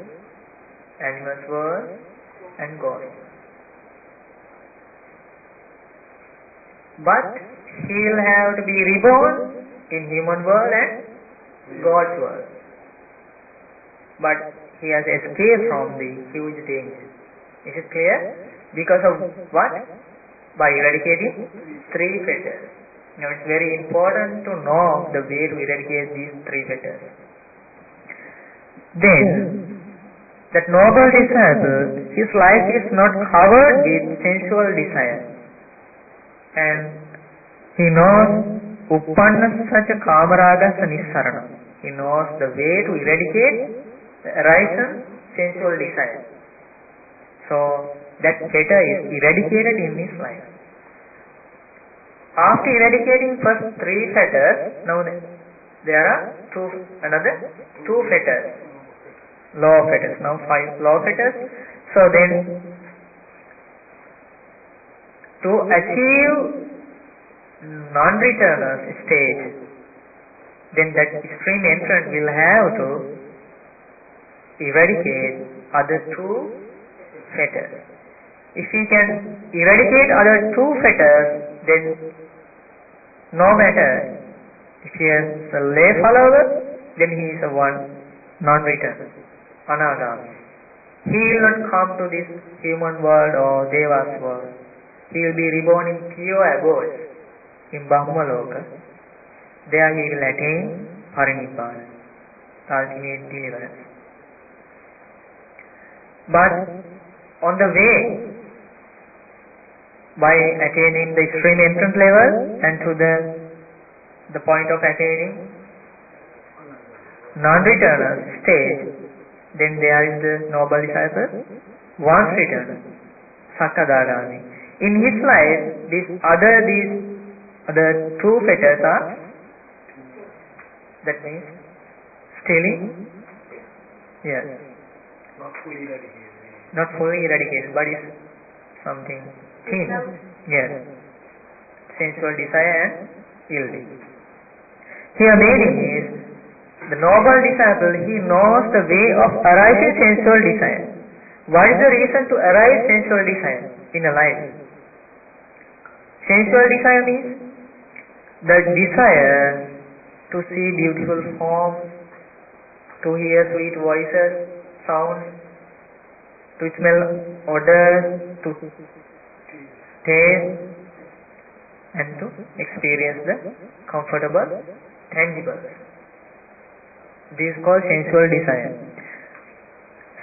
animals world, and God. But he will have to be reborn in human world and God's world. But he has escaped from the huge danger. Is it clear? Because of what? By eradicating 3 fetters. Now it's very important to know the way to eradicate these 3 fetters. Then, that noble disciple, his life is not covered with sensual desire. and he knows uppannasya kamaragasa nissarana. He knows the way to eradicate the arisen sensual desire. So that fetter is eradicated in his life. After eradicating first 3 fetters, now there are another 2 fetters. Law fetters. Now 5 law fetters. So then, to achieve non-returners stage, then that extreme entrant will have to eradicate other 2 fetters. If he can eradicate other 2 fetters, then no matter if he has a lay follower, then he is a one non-returner, anagami. He will not come to this human world or Deva's world. He will be reborn in pure abodes in Brahmaloka. There he will attain Parinibbana, ultimate deliverance. But on the way, by attaining the extreme entrant level and to the point of attaining non-returner stage, then there is the noble disciple, once returner, Sakadagami. In his life, these other 2 fetters are, that means stealing, yes, not fully eradicated, but is something thin, yes, sensual desire and yielding. Here meaning is, the noble disciple, he knows the way of arising sensual desire. What is the reason to arise sensual desire in a life? Sensual desire means the desire to see beautiful forms, to hear sweet voices, sounds, to smell odors, to taste, and to experience the comfortable, tangible. This is called sensual desire.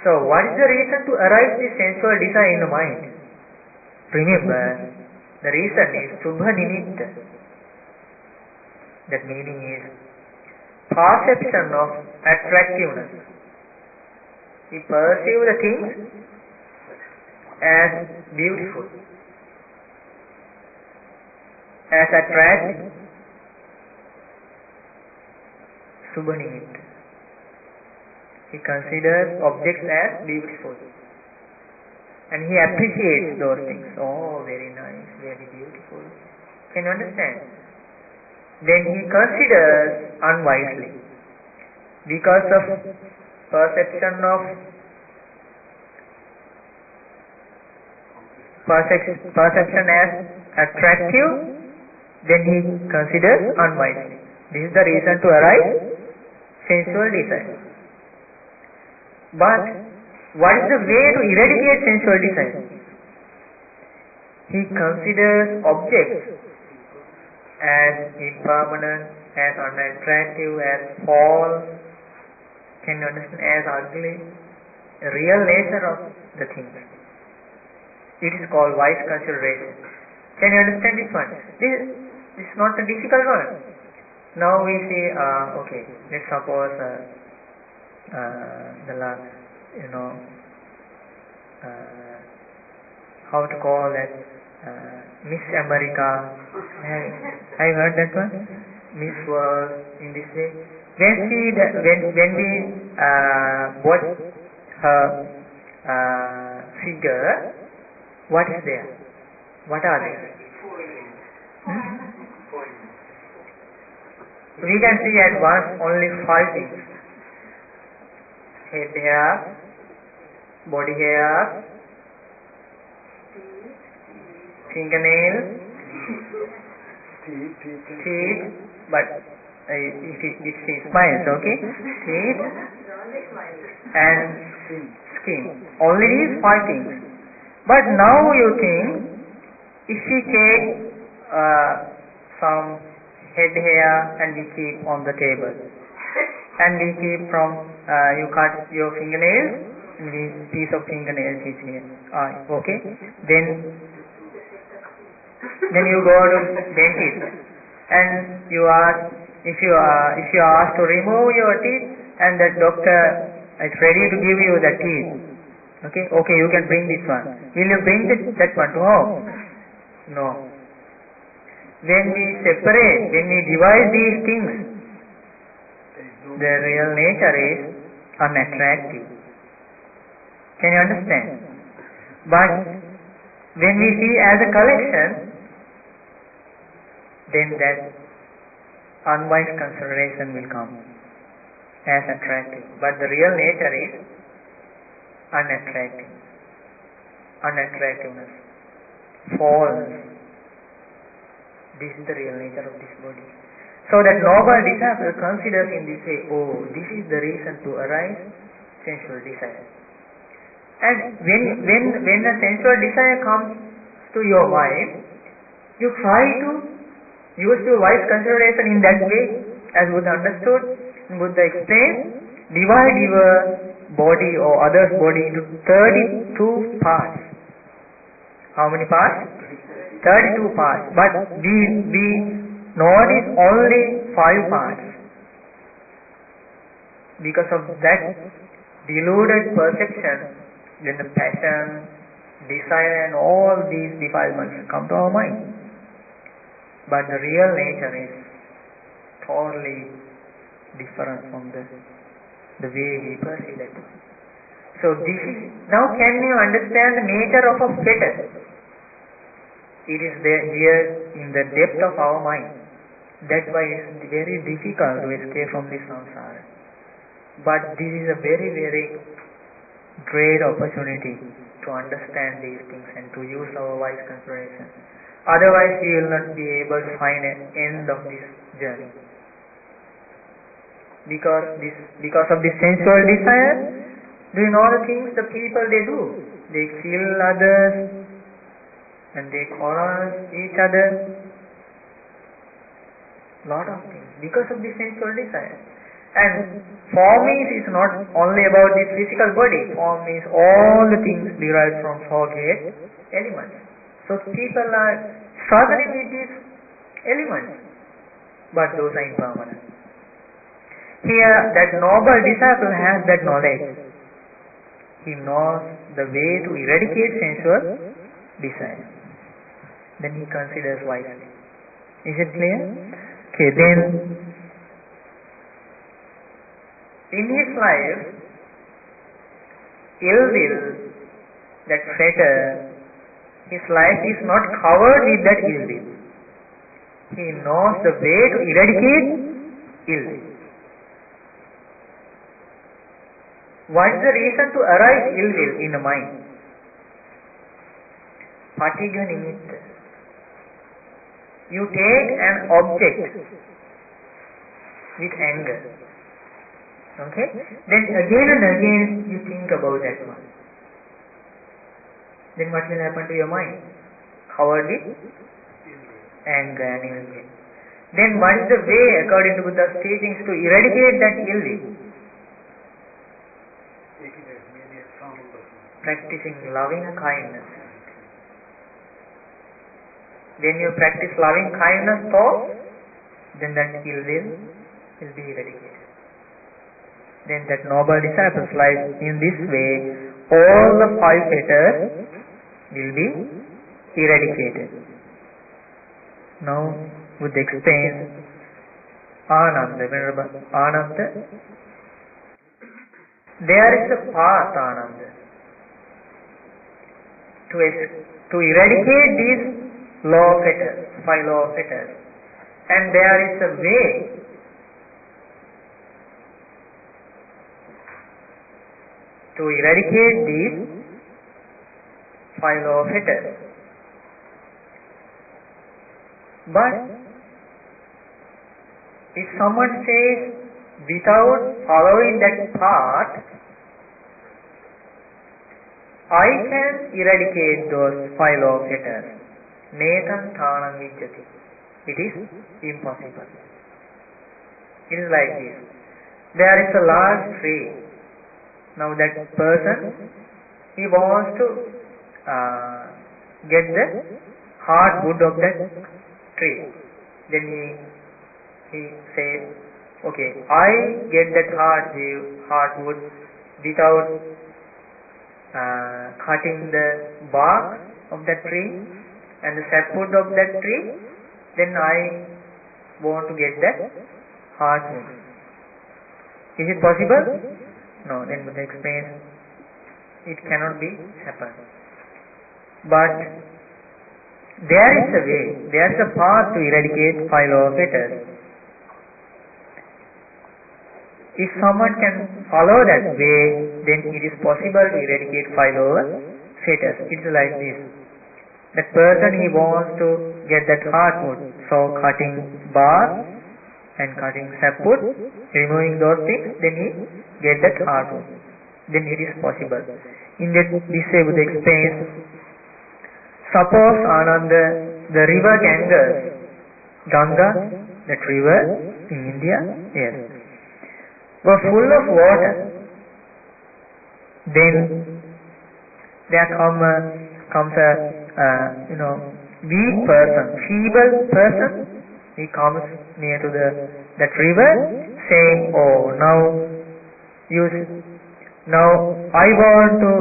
So, what is the reason to arise this sensual desire in the mind? Remember, the reason is Subha Nimitta. That meaning is perception of attractiveness. We perceive the things as beautiful, as attractive. Subha Nimitta. He considers objects as beautiful and he appreciates those things. Oh, very nice, very beautiful. Can you understand? Then he considers unwisely because of perception as attractive, then he considers unwisely. This is the reason to arise sensual desire. But what is the way to eradicate sensual desire? He considers objects as impermanent, as unattractive, as false, can you understand, as ugly, the real nature of the things. It is called wise consideration. Can you understand this one? This is not a difficult one. Now we see, okay, let's suppose the last, how to call that, Miss America. Have you heard that one? Miss World, in this way. When we watch her figure, what is there? What are they? We can see at once only 5 things. Head hair, body hair, fingernails, teeth, but it smiles, okay? Teeth and skin. Only these 5 things. But now you think, if we take some head hair and we keep on the table, and we keep from, you cut your fingernails, and this piece of fingernails is here, okay? Then Then you go to dentist and you ask, if you ask to remove your teeth and that doctor is ready to give you the teeth. Okay, you can bring this one. Will you bring that one to home? No. When we separate, when we divide these things, the real nature is unattractive. Can you understand? But when we see as a collection, then that unwise consideration will come as attractive. But the real nature is unattractive. Unattractiveness. False. This is the real nature of this body. So that noble disciple considers in this way, oh, this is the reason to arise sensual desire. And when a sensual desire comes to your mind, you try to use your wise consideration in that way, as Buddha understood, and Buddha explained, divide your body or others' body into 32 parts. How many parts? 32 parts. But we notice only 5 parts. Because of that deluded perception, then the passion, desire and all these defilements come to our mind. But the real nature is totally different from the way we perceive it. So this is, now can you understand the nature of a fetter? It is there here in the depth of our mind. That's why it's very difficult to escape from this samsara. But this is a very, very great opportunity to understand these things and to use our wise consideration. Otherwise, we will not be able to find an end of this journey. Because of this sensual desire, doing all the things the people they do. They kill others and they quarrel each other. Lot of things because of this sensual desire. And form is not only about this physical body. Form is all the things derived from four-gate elements. So people are struggling with these elements, but those are impermanent. Here, that noble disciple has that knowledge. He knows the way to eradicate sensual desire. Then he considers wisely. Is it clear? Okay, then in his life, ill will, that fetter, his life is not covered with that ill will. He knows the way to eradicate ill will. What is the reason to arise ill will in the mind? Patigha nimitta. You take an object with anger. Okay? Then again and again you think about that one. Then what will happen to your mind? Covered with anger and ill will. Then what is the way, according to Buddha's teachings, to eradicate that ill will? Practicing loving kindness. When you practice loving kindness thoughts, then that ill will be eradicated. Then that noble disciple's life in this way, all the 5 fetters will be eradicated. Now, Buddha explains Ananda, Venerable Ananda. There is a path, Ananda, to eradicate these law of fetters, 5 law of fetters. And there is a way to eradicate these 5 law of fetters. But if someone says without following that path, I can eradicate those 5 law of fetters. Netam thanam vijjati. It is impossible. It is like this. There is a large tree. Now that person, he wants to get the hardwood of that tree. Then he says, okay, I get that hardwood without cutting the bark of that tree and the sapwood of that tree, then I want to get that hardwood. Is it possible? No. Then Buddha explains, it cannot be happen. But there is a way, there is a path to eradicate 5 laws of fetters. If someone can follow that way, then it is possible to eradicate 5 laws of fetters. It's like this. That person, he wants to get that hardwood, so cutting bark and cutting sapwood, removing those things, then he get that hardwood. Then it is possible. In this way, Buddha explains, suppose Ananda, the river Ganga, that river in India, yes, were full of water. Then there comes a weak person, feeble person. He comes near to that river, saying, "Oh, now I want to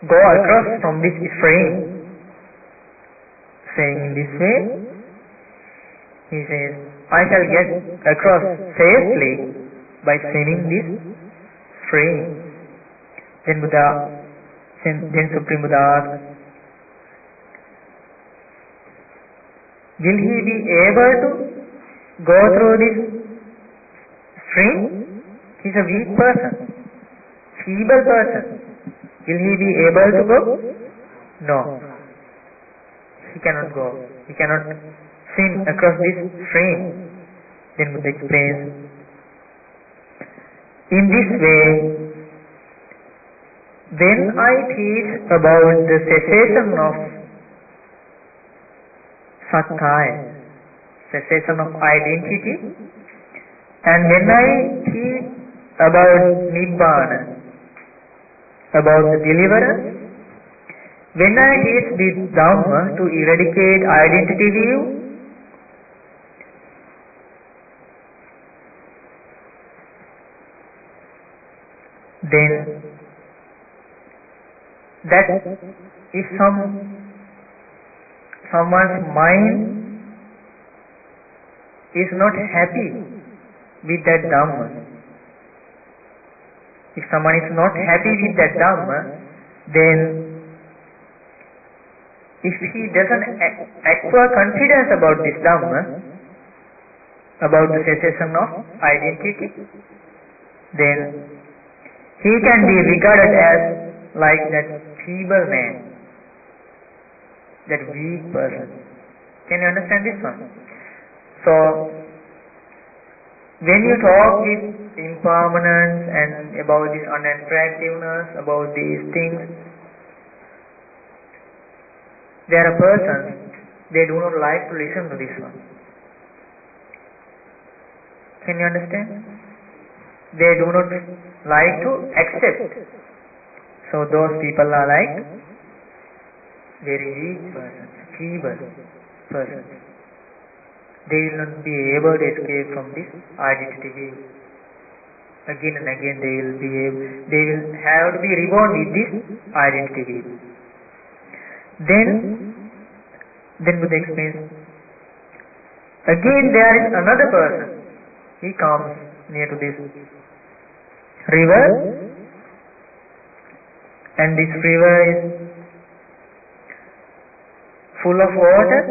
go across from this stream." Saying in this way, he says, "I shall get across safely by swimming this stream." Then Supreme Buddha asked, will he be able to go through this stream? He is a weak person, feeble person. Will he be able to go? No. He cannot go. He cannot swim across this stream. Then Buddha explains, in this way, when I teach about the cessation of sakkaya, cessation of identity, and when I teach about nibbana, about the deliverance, when I teach this Dhamma to eradicate identity view, then that if someone's mind is not happy with that Dhamma, if someone is not happy with that Dhamma, then if he doesn't acquire confidence about this Dhamma, about the cessation of identity, then he can be regarded as like that feeble man, that weak person. Can you understand this one? So, when you talk with impermanence and about this unattractiveness, about these things, there are persons, they do not like to listen to this one. Can you understand? They do not like to accept. So those people are like very weak persons, feeble persons. They will not be able to escape from this identity view. Again and again they will have to be reborn with this identity view. Then Buddha explains, again there is another person. He comes near to this river, and this river is full of water,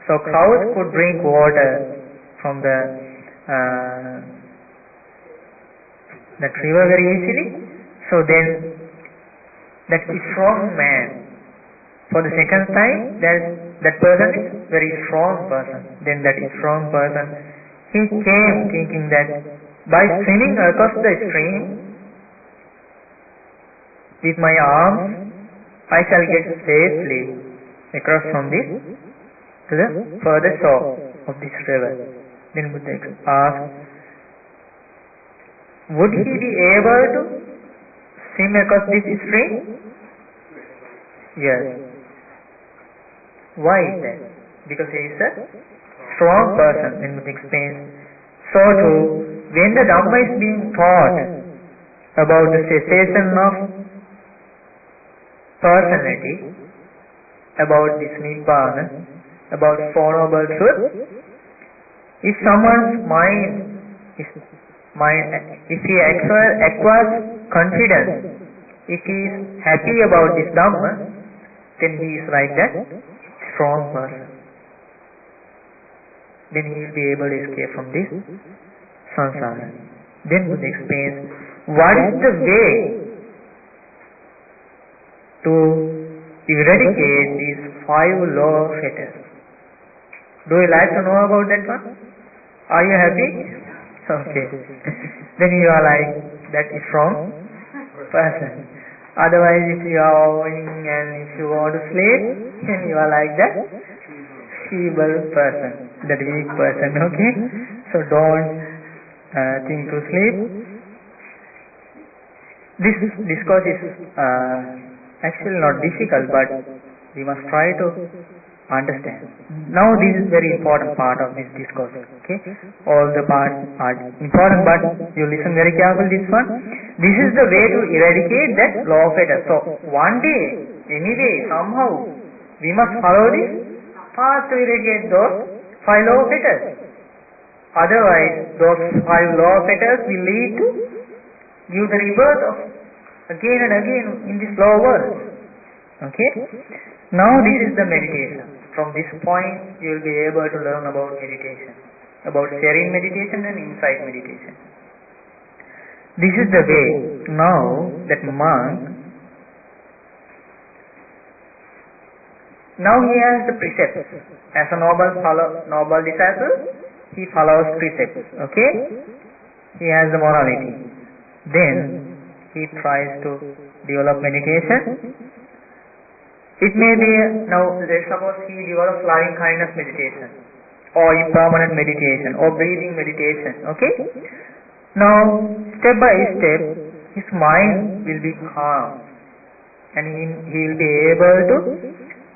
so cows could drink water from that river very easily. So then that strong man, for the second time, that person is very strong person. Then that strong person, he came thinking that by swimming across the stream with my arms, I shall get safely across from this to the further shore of this river. Then Buddha asked, would he be able to swim across this stream? Yes. Why is that? Because he is a strong person, and it explains. So too, when the Dhamma is being taught about the cessation of personality, about this Nibbana, about Four Noble Truths, if someone's if he acquires confidence, if he is happy about this Dhamma, then he is like that strong person. Then he will be able to escape from this samsara. Then Buddha explains what is the way to eradicate these 5 law fetters. Do you like to know about that one? Are you happy? Okay. Then you are like that strong person. Otherwise, if you are owning and if you want to sleep, then you are like that feeble person, that weak person. Okay. So don't think to sleep. This discourse is actually not difficult, but we must try to understand. Now this is very important part of this discourse. Okay, all the parts are important, but you listen very carefully. This one, this is the way to eradicate that law of fetters. So one day, anyway, somehow, we must follow this path to eradicate those 5 law of fetters. Otherwise, those 5 law of fetters will lead to give the rebirth of again and again in this lower world. Okay. Now this is the meditation. From this point you will be able to learn about meditation, about sharing meditation and insight meditation. This is the way. Now that monk, now he has the precepts. As a noble disciple, he follows precepts. Okay? He has the morality. Then he tries to develop meditation. It may be, now let's suppose he develops loving kindness meditation, or impermanent meditation, or breathing meditation. Okay? Now, step by step, his mind will be calm, and he will be able to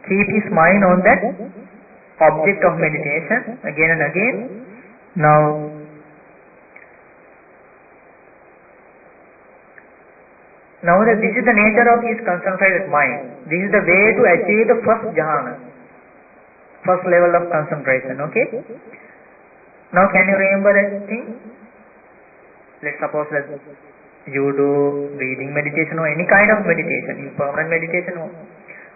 keep his mind on that object of meditation again and again. Now that this is the nature of his concentrated mind, this is the way to achieve the first jhana, first level of concentration. Okay? Now can you remember that thing? Let's suppose that you do breathing meditation or any kind of meditation, impermanent meditation.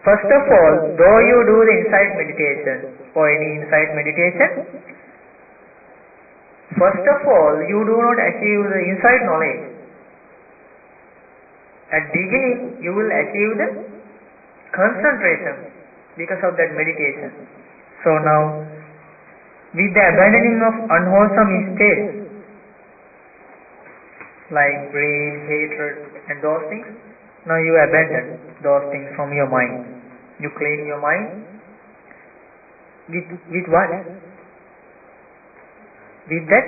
First of all, though you do the insight meditation or any insight meditation, first of all, you do not achieve the insight knowledge. At beginning, you will achieve the concentration because of that meditation. So now, with the abandoning of unwholesome states like greed, hatred, and those things, now you abandon those things from your mind. You clean your mind with what? With that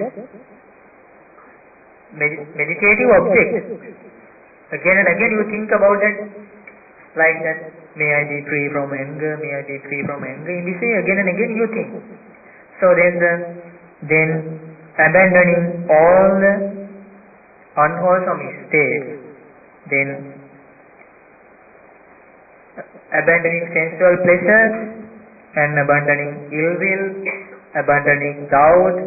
meditative object. Again and again you think about that, like that, may I be free from anger, may I be free from anger. In this way, again and again you think. So then abandoning all the unwholesome states, then abandoning sensual pleasures, and abandoning ill will, abandoning doubt,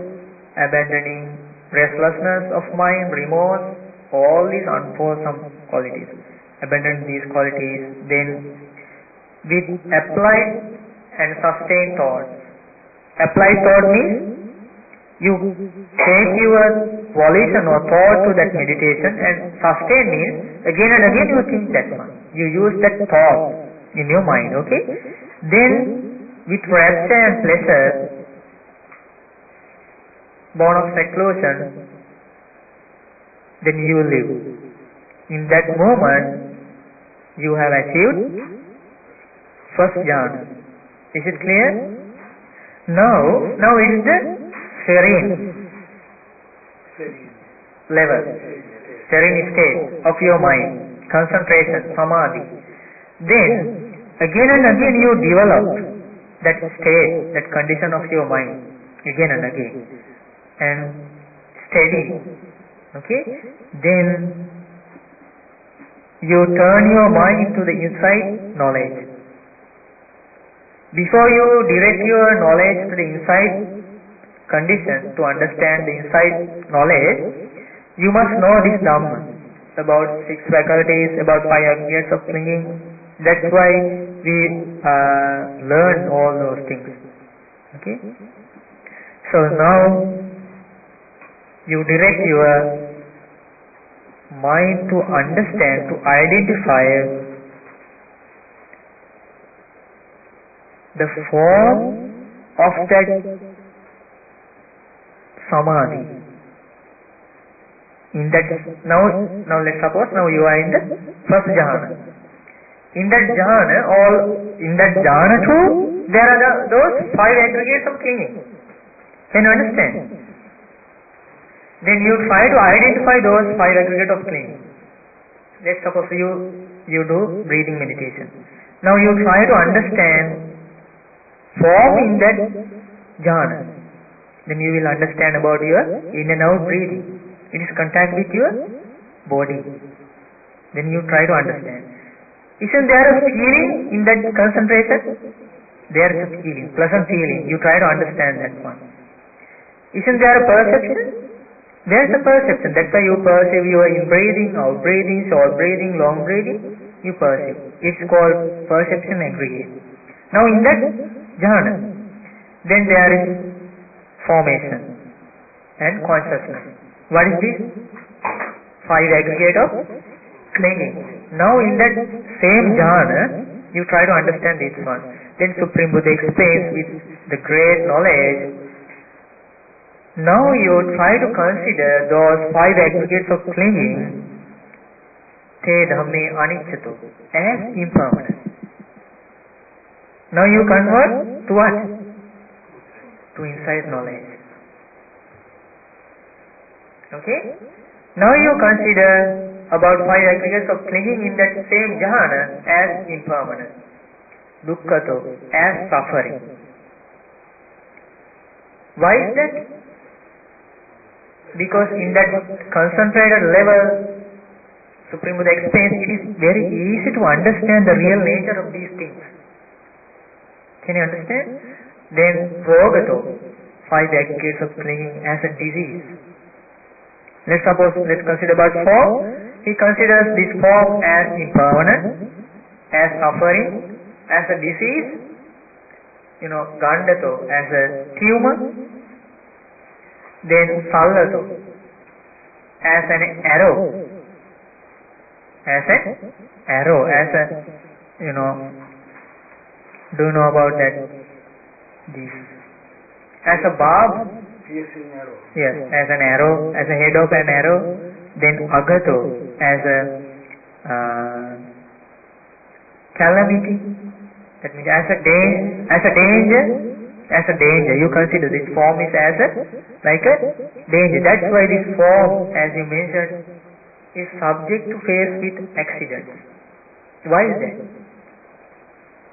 abandoning restlessness of mind, remorse, all these unwholesome qualities. Abandon these qualities, then with applied and sustained thought. Applied thought means you take your volition or thought to that meditation, and sustain means again and again you think that one. You use that thought in your mind, okay? Then with rapture and pleasure, born of seclusion, then you live. In that moment, you have achieved first jhana. Is it clear? Now it is the serene level, serene state of your mind, concentration, samadhi. Then again and again you develop that state, that condition of your mind, again and again, and steady, okay, then you turn your mind to the inside knowledge. Before you direct your knowledge to the inside condition, to understand the inside knowledge, you must know this Dhamma, about 6 faculties, about 5 aggregates of clinging. That's why we learn all those things. Okay? So now you direct your mind to understand, to identify the form of that samadhi. In that, now let's suppose now you are in the first jhana. In that jhana too, there are those 5 aggregates of clinging. Can you understand? Then you try to identify those 5 aggregates of clinging. Let's suppose you do breathing meditation. Now you try to understand form in that jhana. Then you will understand about your in and out breathing. It is contact with your body. Then you try to understand. Isn't there a feeling in that concentration? There is a feeling, pleasant feeling. You try to understand that one. Isn't there a perception? There is a perception. That's why you perceive your in-breathing, out-breathing, short breathing, long breathing. You perceive. It's called perception aggregate. Now in that jhana, then there is formation and consciousness. What is this? 5 aggregate of clinging. Now in that same jhana, you try to understand this one. Then Supreme Buddha explains with the great knowledge. Now you try to consider those 5 aggregates of clinging, te dhamme aniccato, as impermanent. Now you convert to what? To inside knowledge. Okay? Now you consider about 5 aggregates of clinging in that same jhana as impermanent. Dukkhato, as suffering. Why is that? Because in that concentrated level, Supreme Buddha explains, it is very easy to understand the real nature of these things. Can you understand? Then Rogato, 5 aggregates of clinging as a disease. Let's consider about form. He considers this form as impermanent, as suffering, as a disease. Gandato as a tumor. Then Sallato as an arrow. As a do you know about that? This. As a barb. Piercing arrow. Yes, as an arrow, as a head of an arrow. Then Agato as a calamity. That means as a danger. You consider this form is like a danger. That's why this form, as you mentioned, is subject to face with accidents. Why is that?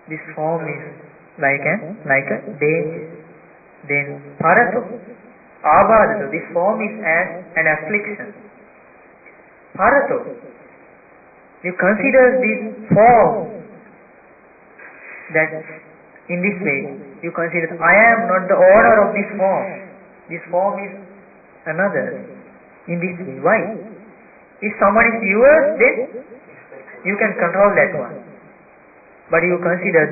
This form is like a danger. Then Parato, Abhadato, this form is as an affliction. Parato, you consider this form that in this way, you consider I am not the owner of this form. This form is another. In this way, why? If someone is yours, then you can control that one. But you consider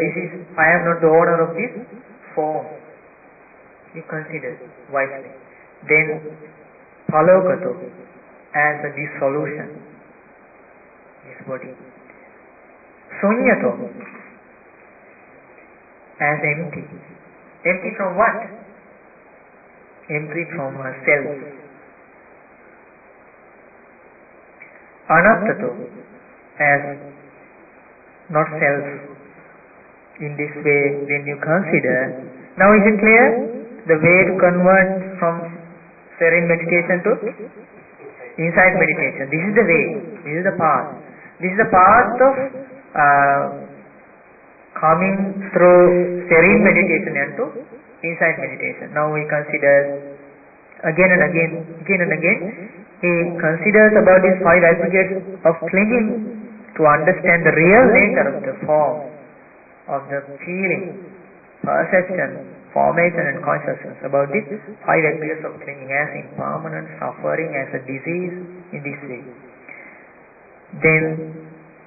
I am not the owner of this form. You consider wisely. Then Palokato as a dissolution. This body. Sunyato as empty. Empty from what? Empty from self. Anattato as not self. In this way, when you consider, now is it clear? The way to convert from serene meditation to inside meditation. This is the way. This is the path. This is the path of coming through serene meditation into insight meditation. Now he considers again and again, he considers about these 5 aggregates of clinging to understand the real nature of the form, of the feeling, perception, formation and consciousness, about these 5 aggregates of clinging as impermanent, suffering, as a disease, in this way. Then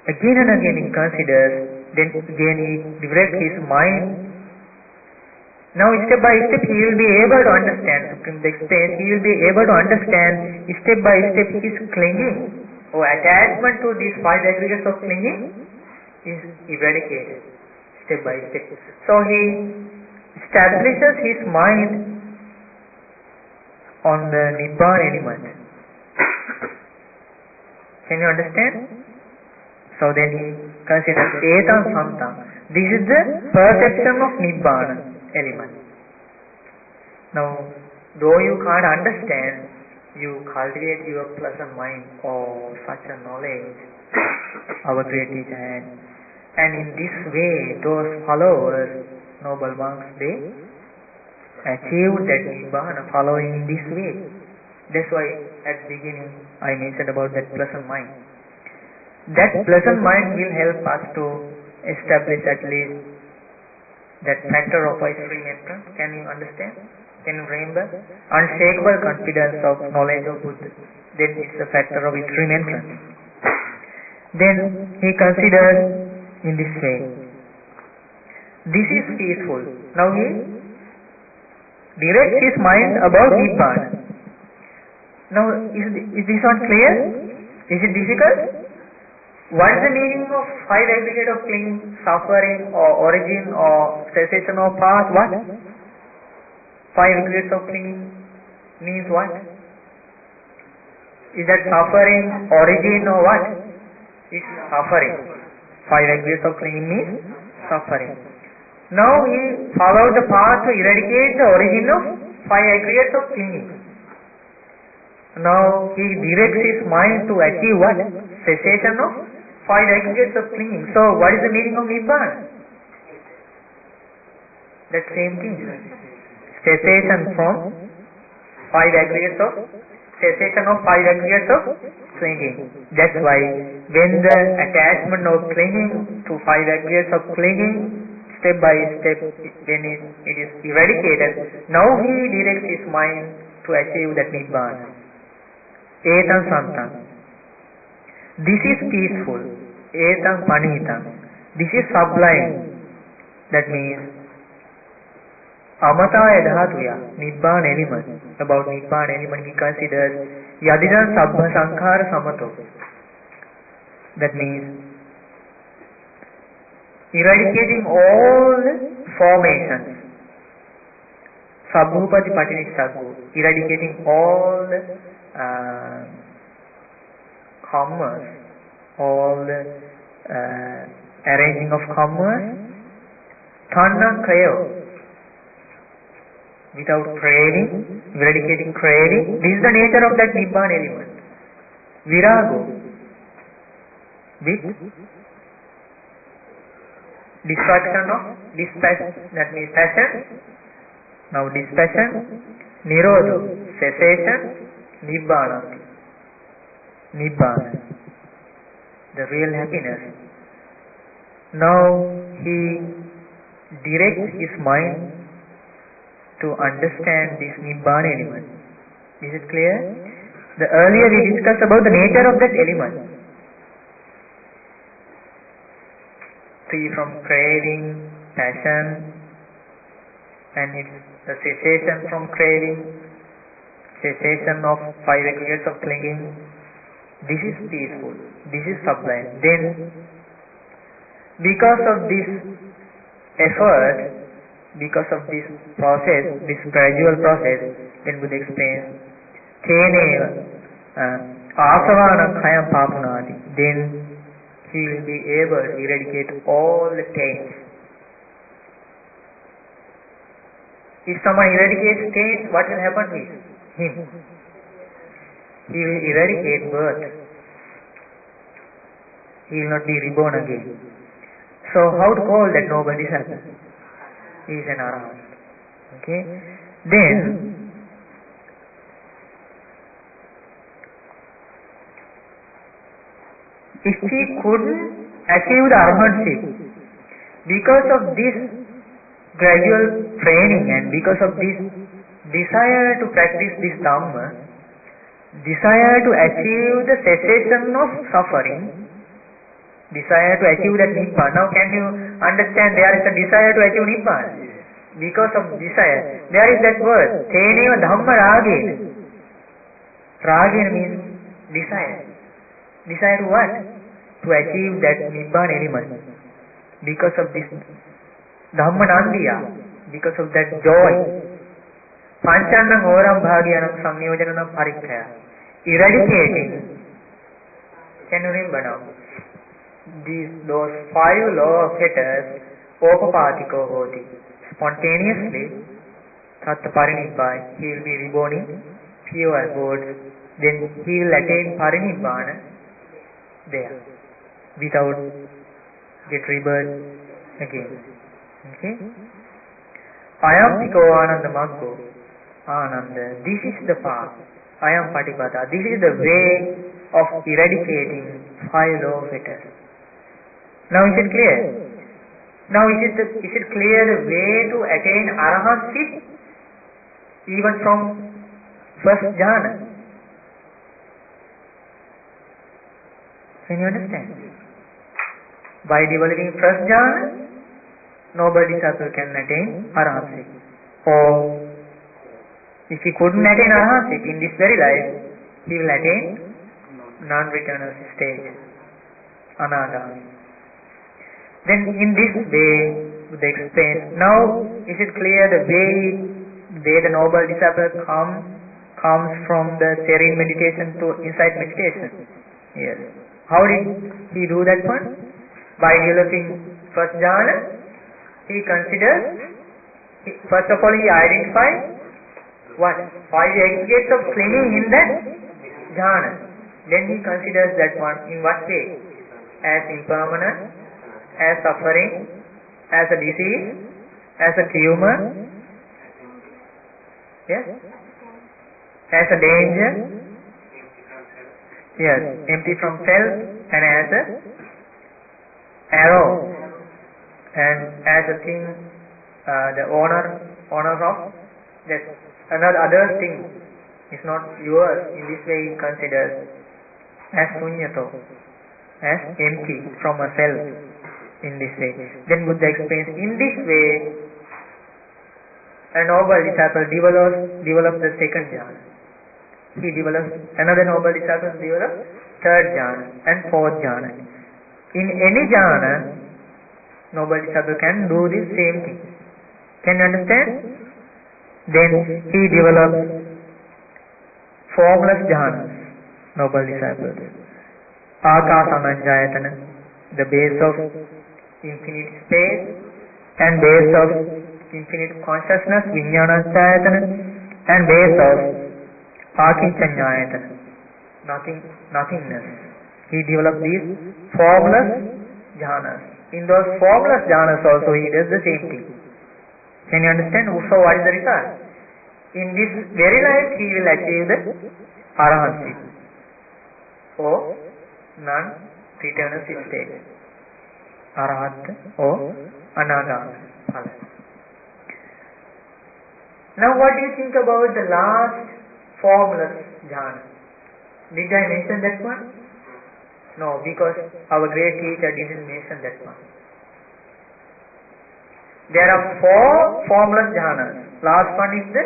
again and again he considers, then again he directs his mind. Now step by step he will be able to understand, Supreme explains, he will be able to understand step by step his clinging or attachment to these 5 aggregates of clinging is eradicated step by step. So he establishes his mind on the Nibbana element. Can you understand? So then he considers etam santam. This is the perception of Nibbana element. Now, though you can't understand, you cultivate your pleasant mind or such a knowledge our great teacher had. And in this way, those followers, noble monks, they achieved that Nibbana following in this way. That's why at the beginning I mentioned about that pleasant mind. That pleasant mind will help us to establish at least that factor of free entrance. Can you understand? Can you remember? Unshakable confidence of knowledge of Buddha. Then it's the factor of extreme entrance. Then he considers in this way. This is peaceful. Now he directs his mind about Nibbana. Now is this not clear? Is it difficult? What is the meaning of 5 aggregate of clinging, suffering or origin or cessation or path? What? 5 aggregates of clinging means what? Is that suffering, origin or what? It's suffering. 5 aggregates of clinging means suffering. Now he followed the path to eradicate the origin of 5 aggregates of clinging. Now he directs his mind to achieve what? Cessation of 5 aggregates of clinging. So what is the meaning of Nibbana? That same thing. Cessation from 5 aggregates of clinging. That's why when the attachment of clinging to 5 aggregates of clinging, step by step, when it is eradicated, now he directs his mind to achieve that Nibbana. Etam santam. This is peaceful. Etam panitam. This is sublime. That means amataya dhatuya, Nibbana element. About Nibbana element he considers yadidan sabbha sankhara samato. That means eradicating all formations. Sabbhupati patinissaggo. Eradicating all commerce, all arranging of commerce, tanna krayo, without craving, eradicating craving. This is the nature of that Nibbana element. Virago, with destruction of dispassion, that means passion. Now dispassion, nirodho, cessation, Nibbana. Nibbana, the real happiness. Now he directs his mind to understand this Nibbana element. Is it clear? The earlier we discussed about the nature of that element. Free from craving, passion, and it's the cessation from craving, cessation of 5 aggregates of clinging. This is peaceful. This is sublime. Then, because of this effort, because of this process, this gradual process, then Buddha explains, Teneva asavana khayam papunadi. Then he will be able to eradicate all the taints. If someone eradicates taints, what will happen with him? He will eradicate birth. He will not be reborn again. So how to call that noble disciple? He is an arahant. Okay. Then if he couldn't achieve the arahantship because of this gradual training and because of this desire to practice this Dhamma, desire to achieve the cessation of suffering, desire to achieve that Nibbana. Now can you understand there is a desire to achieve Nibbana? Because of desire, there is that word, Teneva Dhamma Ragena. Ragena means desire. Desire to what? To achieve that Nibbana element. Because of this Dhamma Nandiya, because of that joy. Panchanam Oram Bhagyanam Samyojanam Parikkhaya. Eradicating. Can you remember now? Those 5 law of fetters, Opapatiko Hoti. Spontaneously, Tattva Parinibbai, he will be reborn in pure abodes. Then he will attain Parinibbana there, without get rebirth again. Okay? Ayam Piko Ananda Maggo. Ananda. This is the path. Ayam Patipada. This is the way of eradicating 5 law of fetters. Now is it clear? Now is it clear the way to attain arahantship even from first jhana? Can you understand? By developing first jhana, noble disciple can attain arahantship. Or if he couldn't attain arahantship in this very life, he will attain non-returnal stage, anagami. Then in this way, they explain. Now, is it clear the way the noble disciple comes from the serene meditation to insight meditation? Yes. How did he do that one? By developing first jhana, he considers, first of all he identifies what? 5 aggregates of clinging in that jhana. Then he considers that one in what way? As impermanent, as suffering, as a disease, as a tumor, yes, as a danger, yes, empty from self, and as a arrow, and as a thing, the owner of that another other thing is not yours. In this way he considers as punyato, as empty from a self. In this way, then Buddha explains, in this way a noble disciple develops the second jhana. He develops, another noble disciple develops third jhana and fourth jhana. In any jhana, noble disciple can do the same thing. Can you understand? Then he develops formless jhanas, noble disciples. Akasananjayatana, the base of infinite space and base of infinite consciousness, Vijnanachayatana, and base of Akinchanyayatana, nothingness. He developed these formless jhanas. In those formless jhanas also he does the same thing. Can you understand? So what is the result? In this very life he will achieve the arahantship or non-returnal stage. Arahat or anagami. Now what do you think about the last formless jhana? Did I mention that one? No, because our great teacher didn't mention that one. There are 4 formless jhanas. Last one is the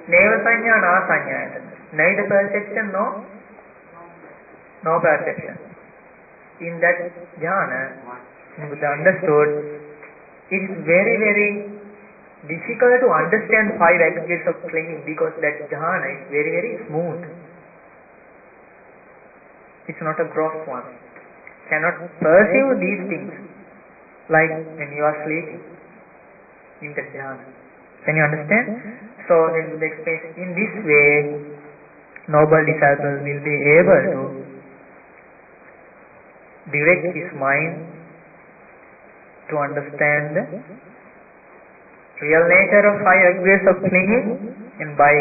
neva sanya na sanya. Neither perception, no perception. In that jhana, Buddha understood, it is very, very difficult to understand 5 aggregates of clinging because that jhana is very, very smooth. It's not a gross one. Cannot perceive these things like when you are sleeping in that jhana. Can you understand? So then Buddha explains, in this way, noble disciple will be able to direct his mind to understand the real nature of five aggregates of clinging, and by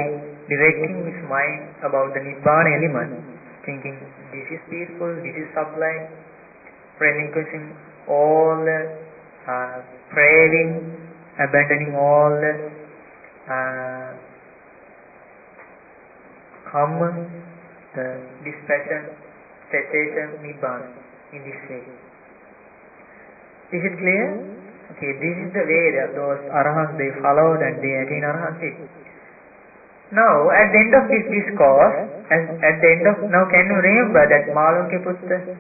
directing his mind about the Nibbana element, thinking this is peaceful, this is sublime, relinquishing all the craving, abandoning all the karma, the dispassion, cessation, Nibbana in this way. Is it clear? Okay, this is the way that those arahants they followed and they attained arahantship. Now, at the end of this discourse, now can you remember that Malunkyaputta,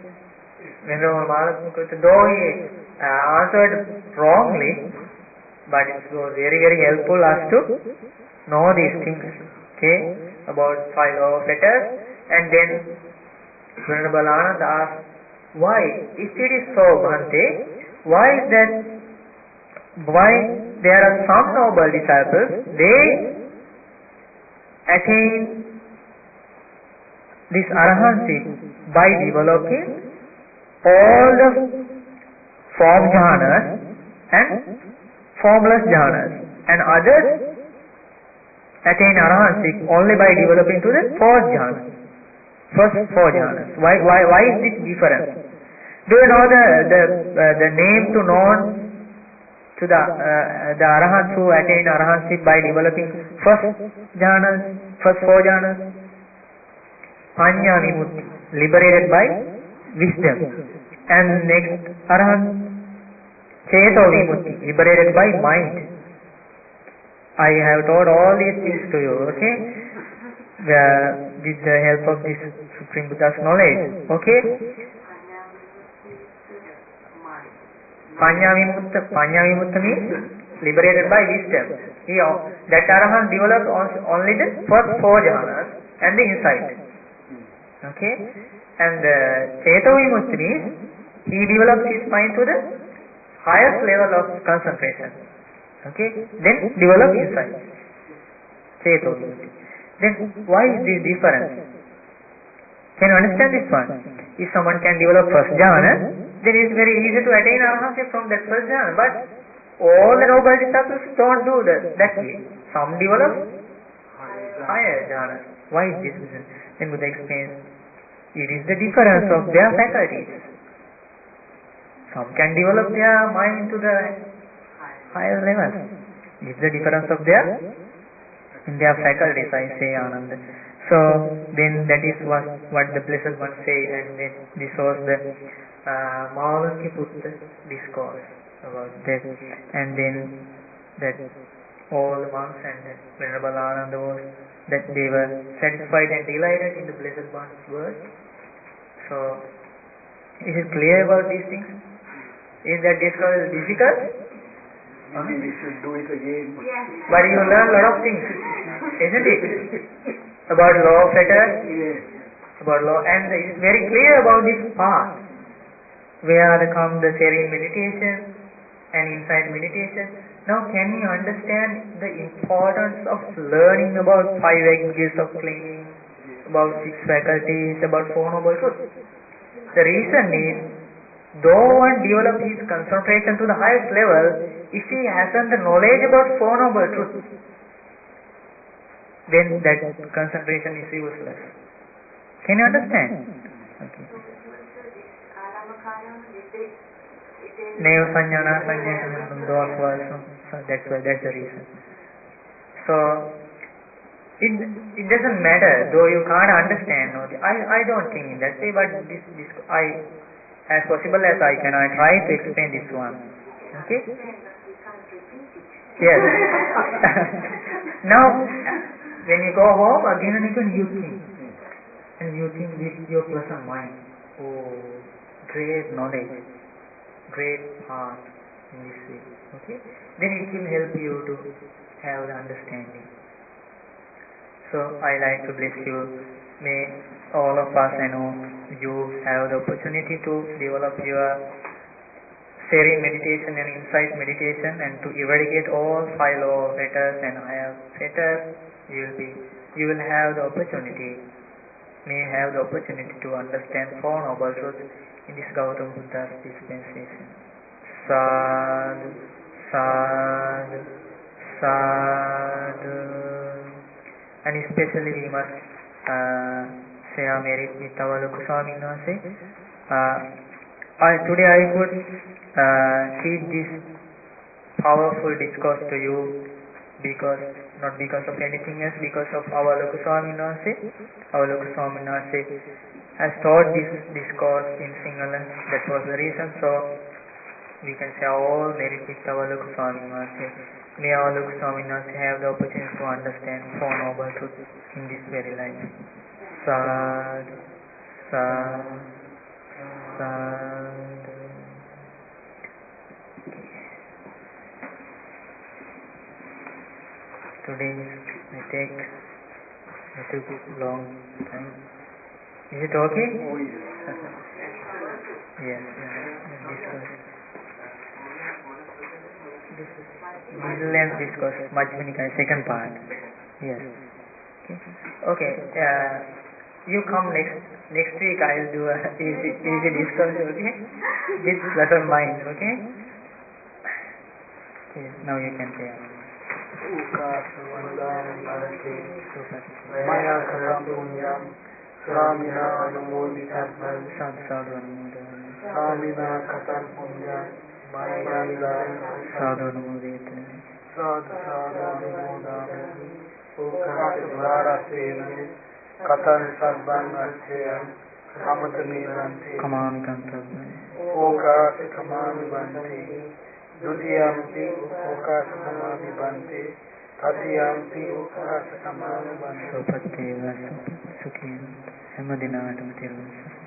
Venerable Malunkyaputta, though he answered wrongly, but it was very, very helpful us to know these things, okay, about five law of letters. And then Venerable Ananda asked, why, if it is so, Bhante, why is that, why there are some noble disciples, they attain this arahantship by developing all the form jhanas and formless jhanas, and others attain arahantship only by developing to the fourth jhana, first four jhanas. Why is this difference? Do you know the name to known to the arahants who attain arahantship by developing first jhanas, first four jhanas? Panya Vimutti, liberated by wisdom. And next arahant, Cheto Vimutti, liberated by mind. I have taught all these things to you, okay? With the help of this Supreme Buddha's knowledge, okay? Panya Vimutta means liberated by wisdom. That arahant developed only the first four jhanas and the insight. Okay? And Cheto Vimutta means he develops his mind to the highest level of concentration. Okay? Then develop insight. Cheto Vimutta. Then why is this difference? Can you understand this one? If someone can develop first jhana, then it is very easy to attain arahantship from that first jhana. But all the noble disciples don't do that way. Some develop higher jhana. Why is this? Then Buddha explains, it is the difference of their faculties. Some can develop their mind to the higher level. It is the difference of their faculties, I say, Ananda. So then that is what the Blessed One say, and then this was the Malunkyaputta discourse about that. And then that all the monks and the Venerable Ananda was that they were satisfied and delighted in the Blessed One's words. So is it clear about these things? Is that discourse difficult? Maybe we should do it again. Yes. But you learn a lot of things, isn't it? About law of letters, Yes. about law, and it's very clear about this path, where come the serene meditation and insight meditation. Now can you understand the importance of learning about five aggregates of clinging, about six faculties, about four noble truths? The reason is, though one develops his concentration to the highest level, if he hasn't the knowledge about four noble truths, then that concentration is useless. Can you understand? Okay. Neva Sanjana Sanjana, those words. So that's the reason. So it doesn't matter, though you can't understand. I don't think in that way, but this I, as possible as I can, I try to explain this one. Okay? Yes. Now, when you go home, again and again you think. And you think with your pleasant mind. Oh, great knowledge, great heart in this way. Okay? Then it will help you to have the understanding. So, I like to bless you. May all of us, you have the opportunity to develop your serene meditation and insight meditation, and to eradicate all five law fetters and higher fetters. You will have the opportunity, may have the opportunity to understand four noble truths in this Gautama Buddha's dispensation. sadhu, sadhu, sadhu. And especially we must share merit with our Loku Swamin Wahanse. Today I would feed this powerful discourse to you not because of anything else, because of our Loku Swamin Wahanse. Our Loku Swamin Wahanse has taught this discourse in Sinhala. That was the reason. So we can share all merit with our Loku Swamin Wahanse. May our Loku Swamin Wahanse have the opportunity to understand Four Noble Truths in this very life. Sadhu, sadhu, sadhu. Today I took long time. Is it okay? Oh, yes. Yes. This length discourse, Majjhima Nikaya, second part. Yes. Okay. You come next week. I'll do a easy discourse. Okay. With pleasant mind. Okay. Okay. Now you can say. Maya karam punyam Samina anumoditatan Sadhu anumodana. Samina katam punyam Maya Sadhu anumodana. Sadhu anumodana Ukasa bharatena Katan sarvan archayam Kamatami banti Kamami kantabha. Ukasa kamami banti Dudiyampi ukasa kamami banti Tatiyampi ukasa kamami banti Sopateva Sukhina. හැම දිනාටම තෙරුවන් සරණයි.